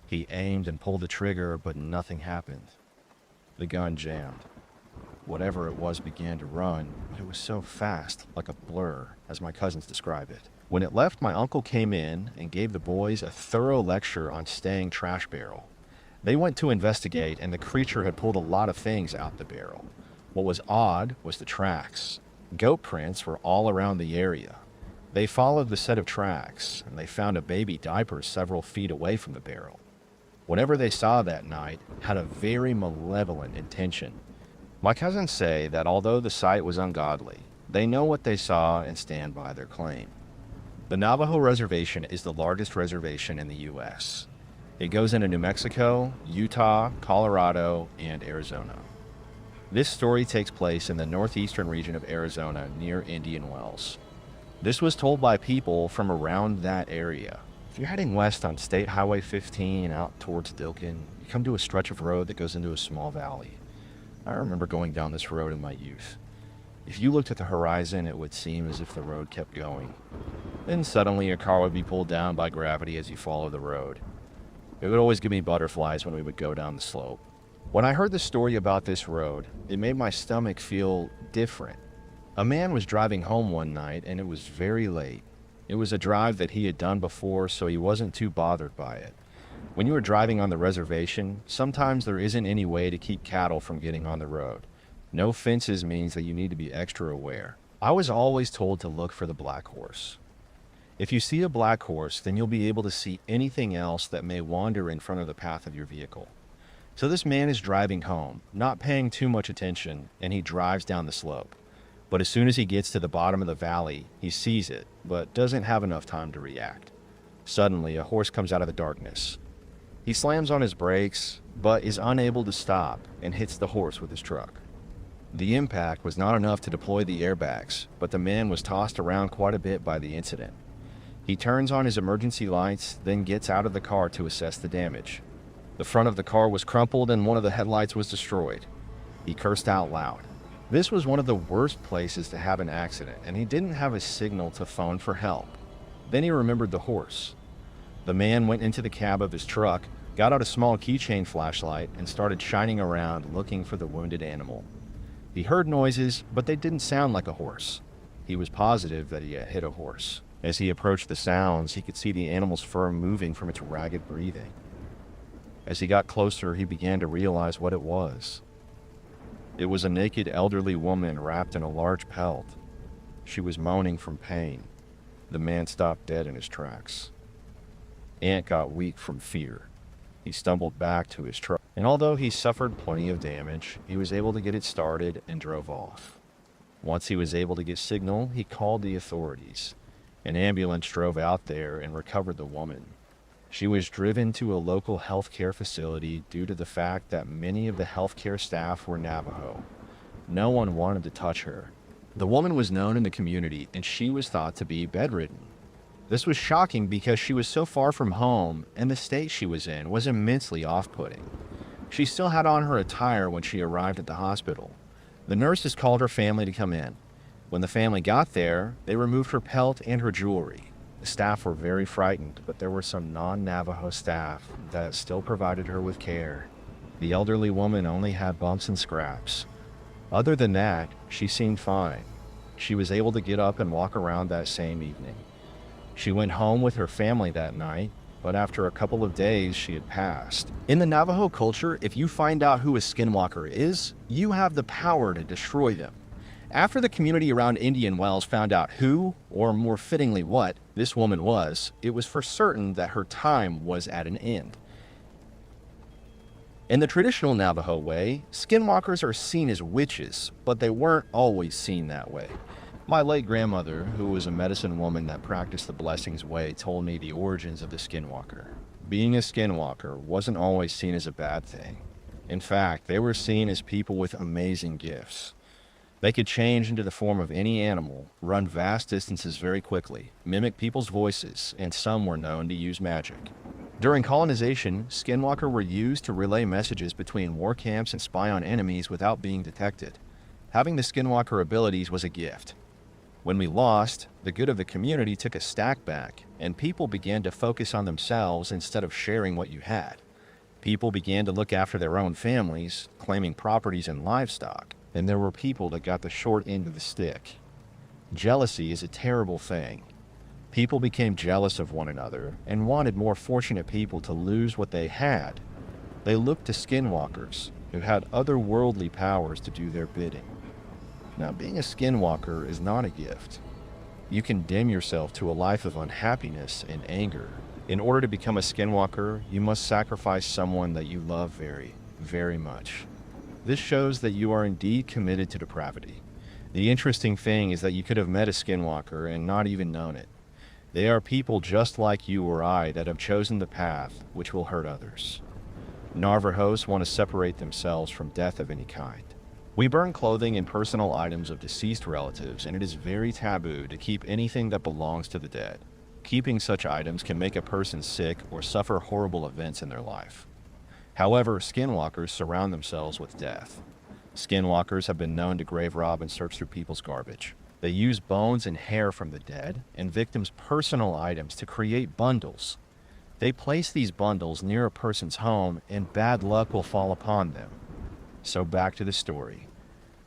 He aimed and pulled the trigger, but nothing happened. The gun jammed. Whatever it was began to run, but it was so fast, like a blur, as my cousins describe it. When it left, my uncle came in and gave the boys a thorough lecture on staying trash barrel. They went to investigate, and the creature had pulled a lot of things out the barrel. What was odd was the tracks. Goat prints were all around the area. They followed the set of tracks, and they found a baby diaper several feet away from the barrel. Whatever they saw that night had a very malevolent intention. My cousins say that although the sight was ungodly, they know what they saw and stand by their claim. The Navajo Reservation is the largest reservation in the U.S. It goes into New Mexico, Utah, Colorado, and Arizona. This story takes place in the northeastern region of Arizona near Indian Wells. This was told by people from around that area. If you're heading west on State Highway 15 out towards Dilkin, you come to a stretch of road that goes into a small valley. I remember going down this road in my youth. If you looked at the horizon, it would seem as if the road kept going. Then suddenly a car would be pulled down by gravity as you follow the road. It would always give me butterflies when we would go down the slope. When I heard the story about this road, it made my stomach feel different. A man was driving home one night, and it was very late. It was a drive that he had done before, so he wasn't too bothered by it. When you are driving on the reservation, sometimes there isn't any way to keep cattle from getting on the road. No fences means that you need to be extra aware. I was always told to look for the black horse. If you see a black horse, then you'll be able to see anything else that may wander in front of the path of your vehicle. So this man is driving home, not paying too much attention, and he drives down the slope. But as soon as he gets to the bottom of the valley, he sees it, but doesn't have enough time to react. Suddenly, a horse comes out of the darkness. He slams on his brakes, but is unable to stop and hits the horse with his truck. The impact was not enough to deploy the airbags, but the man was tossed around quite a bit by the incident. He turns on his emergency lights, then gets out of the car to assess the damage. The front of the car was crumpled and one of the headlights was destroyed. He cursed out loud. This was one of the worst places to have an accident, and he didn't have a signal to phone for help. Then he remembered the horse. The man went into the cab of his truck, got out a small keychain flashlight, and started shining around looking for the wounded animal. He heard noises, but they didn't sound like a horse. He was positive that he had hit a horse. As he approached the sounds, he could see the animal's fur moving from its ragged breathing. As he got closer, he began to realize what it was. It was a naked elderly woman wrapped in a large pelt. She was moaning from pain. The man stopped dead in his tracks. Ant got weak from fear. He stumbled back to his truck, and although he suffered plenty of damage, he was able to get it started and drove off. Once he was able to get signal, he called the authorities. An ambulance drove out there and recovered the woman. She was driven to a local healthcare facility due to the fact that many of the healthcare staff were Navajo. No one wanted to touch her. The woman was known in the community and she was thought to be bedridden. This was shocking because she was so far from home and the state she was in was immensely off-putting. She still had on her attire when she arrived at the hospital. The nurses called her family to come in. When the family got there, they removed her pelt and her jewelry. The staff were very frightened, but there were some non-Navajo staff that still provided her with care. The elderly woman only had bumps and scraps. Other than that, she seemed fine. She was able to get up and walk around that same evening. She went home with her family that night, but after a couple of days, she had passed. In the Navajo culture, if you find out who a Skinwalker is, you have the power to destroy them. After the community around Indian Wells found out who, or more fittingly what, this woman was, it was for certain that her time was at an end. In the traditional Navajo way, Skinwalkers are seen as witches, but they weren't always seen that way. My late grandmother, who was a medicine woman that practiced the blessings way, told me the origins of the Skinwalker. Being a Skinwalker wasn't always seen as a bad thing. In fact, they were seen as people with amazing gifts. They could change into the form of any animal, run vast distances very quickly, mimic people's voices, and some were known to use magic. During colonization, Skinwalker were used to relay messages between war camps and spy on enemies without being detected. Having the Skinwalker abilities was a gift. When we lost, the good of the community took a stack back, and people began to focus on themselves instead of sharing what you had. People began to look after their own families, claiming properties and livestock, and there were people that got the short end of the stick. Jealousy is a terrible thing. People became jealous of one another and wanted more fortunate people to lose what they had. They looked to Skinwalkers, who had otherworldly powers to do their bidding. Now, being a Skinwalker is not a gift. You condemn yourself to a life of unhappiness and anger. In order to become a Skinwalker, you must sacrifice someone that you love very, very much. This shows that you are indeed committed to depravity. The interesting thing is that you could have met a Skinwalker and not even known it. They are people just like you or I that have chosen the path which will hurt others. Navajos want to separate themselves from death of any kind. We burn clothing and personal items of deceased relatives, and it is very taboo to keep anything that belongs to the dead. Keeping such items can make a person sick or suffer horrible events in their life. However, Skinwalkers surround themselves with death. Skinwalkers have been known to grave rob and search through people's garbage. They use bones and hair from the dead and victims' personal items to create bundles. They place these bundles near a person's home and bad luck will fall upon them. So back to the story.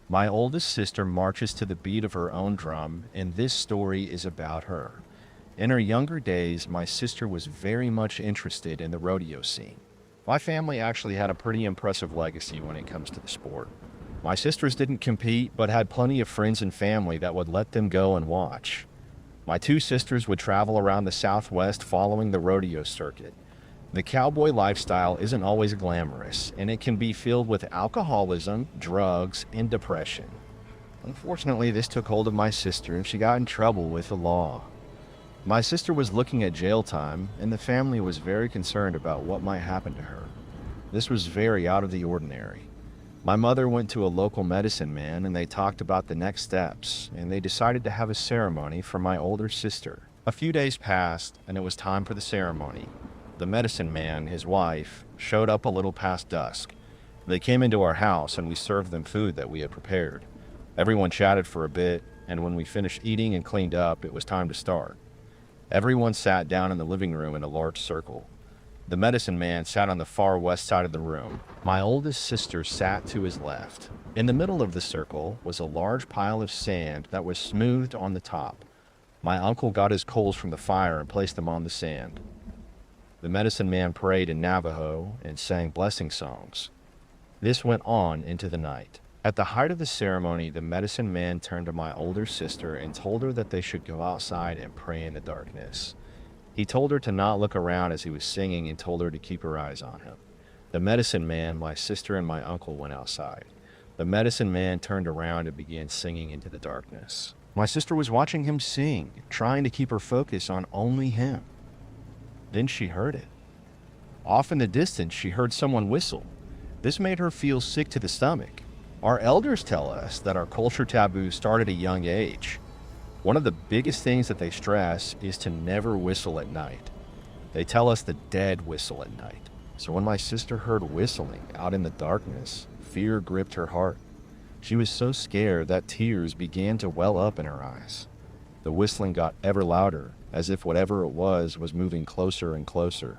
My oldest sister marches to the beat of her own drum, and this story is about her. In her younger days, my sister was very much interested in the rodeo scene. My family actually had a pretty impressive legacy when it comes to the sport. My sisters didn't compete, but had plenty of friends and family that would let them go and watch. My two sisters would travel around the Southwest following the rodeo circuit. The cowboy lifestyle isn't always glamorous, and it can be filled with alcoholism, drugs, and depression. Unfortunately, this took hold of my sister, and she got in trouble with the law. My sister was looking at jail time, and the family was very concerned about what might happen to her. This was very out of the ordinary. My mother went to a local medicine man, and they talked about the next steps, and they decided to have a ceremony for my older sister. A few days passed, and it was time for the ceremony. The medicine man, his wife, showed up a little past dusk. They came into our house and we served them food that we had prepared. Everyone chatted for a bit, and when we finished eating and cleaned up, it was time to start. Everyone sat down in the living room in a large circle. The medicine man sat on the far west side of the room. My oldest sister sat to his left. In the middle of the circle was a large pile of sand that was smoothed on the top. My uncle got his coals from the fire and placed them on the sand. The medicine man prayed in Navajo and sang blessing songs. This went on into the night. At the height of the ceremony, the medicine man turned to my older sister and told her that they should go outside and pray in the darkness. He told her to not look around as he was singing and told her to keep her eyes on him. The medicine man, my sister, and my uncle went outside. The medicine man turned around and began singing into the darkness. My sister was watching him sing, trying to keep her focus on only him. Then she heard it. Off in the distance, she heard someone whistle. This made her feel sick to the stomach. Our elders tell us that our culture taboos start at a young age. One of the biggest things that they stress is to never whistle at night. They tell us the dead whistle at night. So when my sister heard whistling out in the darkness, fear gripped her heart. She was so scared that tears began to well up in her eyes. The whistling got ever louder, as if whatever it was moving closer and closer.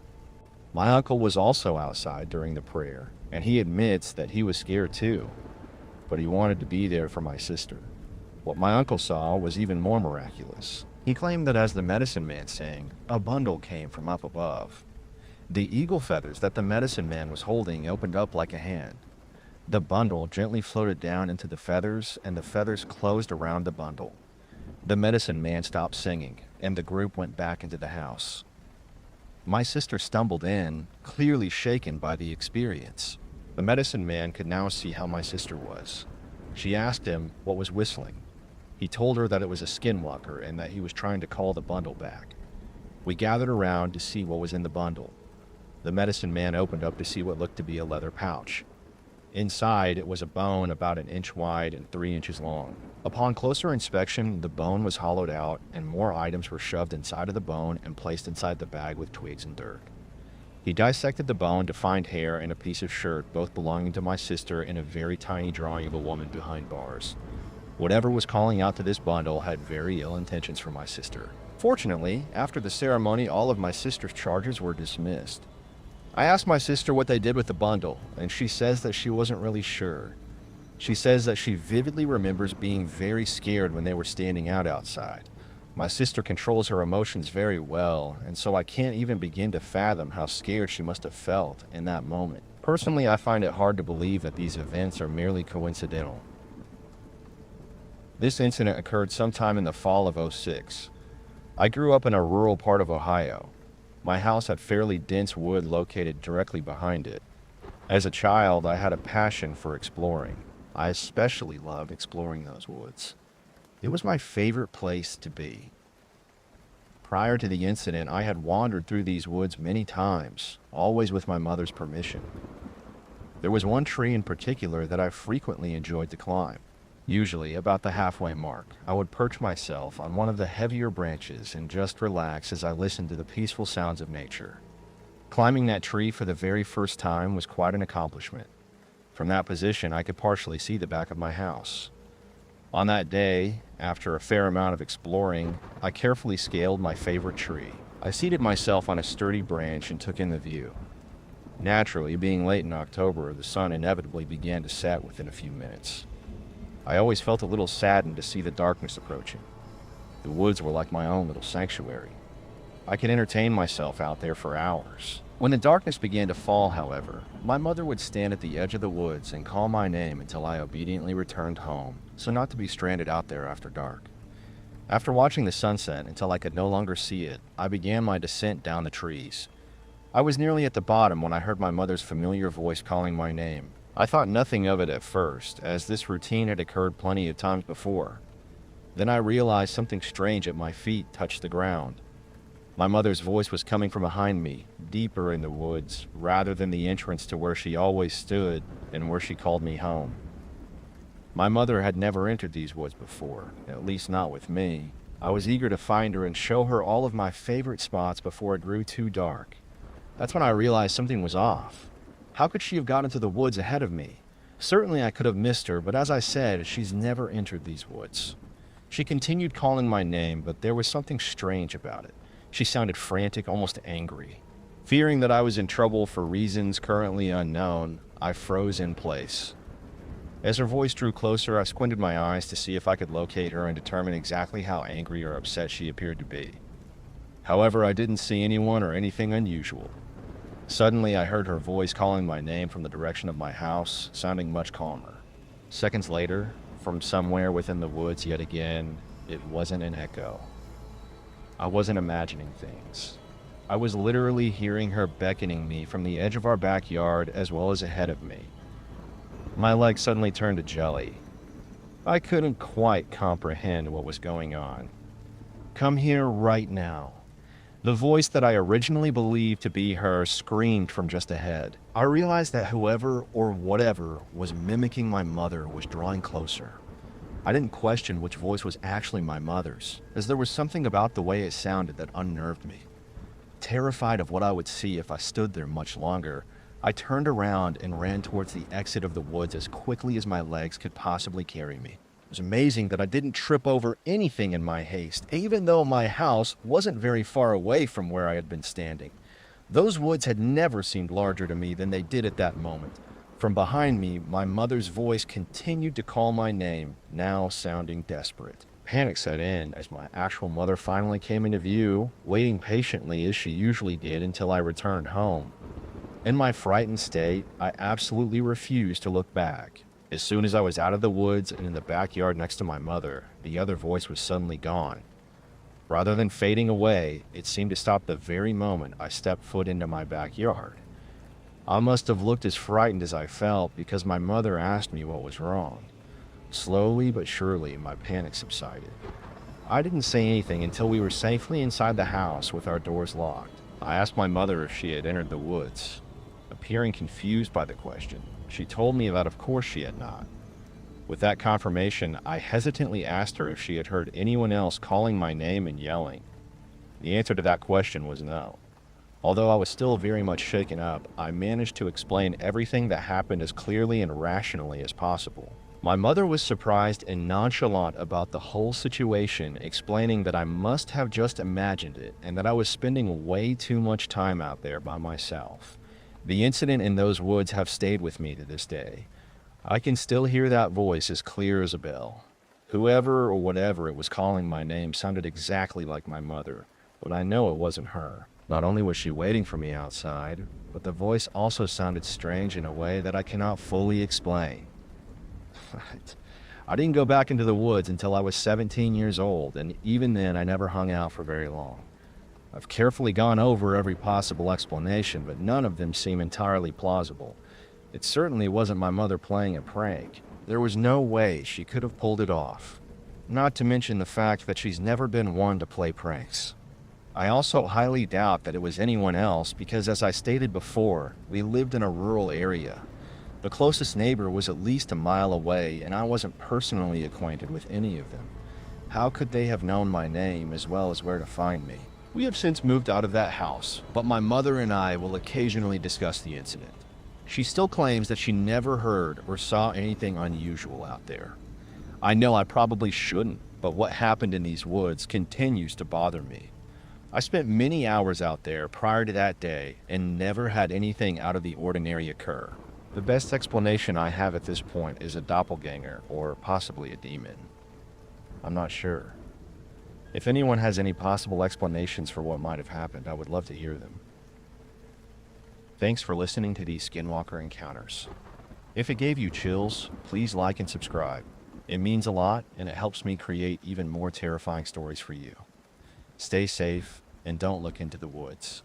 My uncle was also outside during the prayer, and he admits that he was scared too, but he wanted to be there for my sister. What my uncle saw was even more miraculous. He claimed that as the medicine man sang, a bundle came from up above. The eagle feathers that the medicine man was holding opened up like a hand. The bundle gently floated down into the feathers, and the feathers closed around the bundle. The medicine man stopped singing, and the group went back into the house. My sister stumbled in, clearly shaken by the experience. The medicine man could now see how my sister was. She asked him what was whistling. He told her that it was a skinwalker and that he was trying to call the bundle back. We gathered around to see what was in the bundle. The medicine man opened up to see what looked to be a leather pouch. Inside, it was a bone about 1 inch wide and 3 inches long. Upon closer inspection, the bone was hollowed out and more items were shoved inside of the bone and placed inside the bag with twigs and dirt. He dissected the bone to find hair and a piece of shirt, both belonging to my sister, and a very tiny drawing of a woman behind bars. Whatever was calling out to this bundle had very ill intentions for my sister. Fortunately, after the ceremony, all of my sister's charges were dismissed. I asked my sister what they did with the bundle, and she says that she wasn't really sure. She says that she vividly remembers being very scared when they were standing out outside. My sister controls her emotions very well, and so I can't even begin to fathom how scared she must have felt in that moment. Personally, I find it hard to believe that these events are merely coincidental. This incident occurred sometime in the fall of '06. I grew up in a rural part of Ohio. My house had fairly dense wood located directly behind it. As a child, I had a passion for exploring. I especially loved exploring those woods. It was my favorite place to be. Prior to the incident, I had wandered through these woods many times, always with my mother's permission. There was one tree in particular that I frequently enjoyed to climb. Usually, about the halfway mark, I would perch myself on one of the heavier branches and just relax as I listened to the peaceful sounds of nature. Climbing that tree for the very first time was quite an accomplishment. From that position, I could partially see the back of my house. On that day, after a fair amount of exploring, I carefully scaled my favorite tree. I seated myself on a sturdy branch and took in the view. Naturally, being late in October, the sun inevitably began to set within a few minutes. I always felt a little saddened to see the darkness approaching. The woods were like my own little sanctuary. I could entertain myself out there for hours. When the darkness began to fall, however, my mother would stand at the edge of the woods and call my name until I obediently returned home, so not to be stranded out there after dark. After watching the sunset until I could no longer see it, I began my descent down the trees. I was nearly at the bottom when I heard my mother's familiar voice calling my name. I thought nothing of it at first, as this routine had occurred plenty of times before. Then I realized something strange at my feet touched the ground. My mother's voice was coming from behind me, deeper in the woods, rather than the entrance to where she always stood and where she called me home. My mother had never entered these woods before, at least not with me. I was eager to find her and show her all of my favorite spots before it grew too dark. That's when I realized something was off. How could she have gotten into the woods ahead of me? Certainly I could have missed her, but as I said, she's never entered these woods. She continued calling my name, but there was something strange about it. She sounded frantic, almost angry. Fearing that I was in trouble for reasons currently unknown, I froze in place. As her voice drew closer, I squinted my eyes to see if I could locate her and determine exactly how angry or upset she appeared to be. However, I didn't see anyone or anything unusual. Suddenly, I heard her voice calling my name from the direction of my house, sounding much calmer. Seconds later, from somewhere within the woods yet again, it wasn't an echo. I wasn't imagining things. I was literally hearing her beckoning me from the edge of our backyard as well as ahead of me. My legs suddenly turned to jelly. I couldn't quite comprehend what was going on. "Come here right now." The voice that I originally believed to be her screamed from just ahead. I realized that whoever or whatever was mimicking my mother was drawing closer. I didn't question which voice was actually my mother's, as there was something about the way it sounded that unnerved me. Terrified of what I would see if I stood there much longer, I turned around and ran towards the exit of the woods as quickly as my legs could possibly carry me. It was amazing that I didn't trip over anything in my haste, even though my house wasn't very far away from where I had been standing. Those woods had never seemed larger to me than they did at that moment. From behind me, my mother's voice continued to call my name, now sounding desperate. Panic set in as my actual mother finally came into view, waiting patiently as she usually did until I returned home. In my frightened state, I absolutely refused to look back. As soon as I was out of the woods and in the backyard next to my mother, the other voice was suddenly gone. Rather than fading away, it seemed to stop the very moment I stepped foot into my backyard. I must have looked as frightened as I felt because my mother asked me what was wrong. Slowly but surely, my panic subsided. I didn't say anything until we were safely inside the house with our doors locked. I asked my mother if she had entered the woods. Appearing confused by the question, she told me that of course she had not. With that confirmation, I hesitantly asked her if she had heard anyone else calling my name and yelling. The answer to that question was no. Although I was still very much shaken up, I managed to explain everything that happened as clearly and rationally as possible. My mother was surprised and nonchalant about the whole situation, explaining that I must have just imagined it and that I was spending way too much time out there by myself. The incident in those woods have stayed with me to this day. I can still hear that voice as clear as a bell. Whoever or whatever it was calling my name sounded exactly like my mother, but I know it wasn't her. Not only was she waiting for me outside, but the voice also sounded strange in a way that I cannot fully explain. I didn't go back into the woods until I was 17 years old, and even then I never hung out for very long. I've carefully gone over every possible explanation, but none of them seem entirely plausible. It certainly wasn't my mother playing a prank. There was no way she could have pulled it off. Not to mention the fact that she's never been one to play pranks. I also highly doubt that it was anyone else because, as I stated before, we lived in a rural area. The closest neighbor was at least a mile away, and I wasn't personally acquainted with any of them. How could they have known my name as well as where to find me? We have since moved out of that house, but my mother and I will occasionally discuss the incident. She still claims that she never heard or saw anything unusual out there. I know I probably shouldn't, but what happened in these woods continues to bother me. I spent many hours out there prior to that day and never had anything out of the ordinary occur. The best explanation I have at this point is a doppelganger or possibly a demon. I'm not sure. If anyone has any possible explanations for what might have happened, I would love to hear them. Thanks for listening to these Skinwalker encounters. If it gave you chills, please like and subscribe. It means a lot and it helps me create even more terrifying stories for you. Stay safe and don't look into the woods.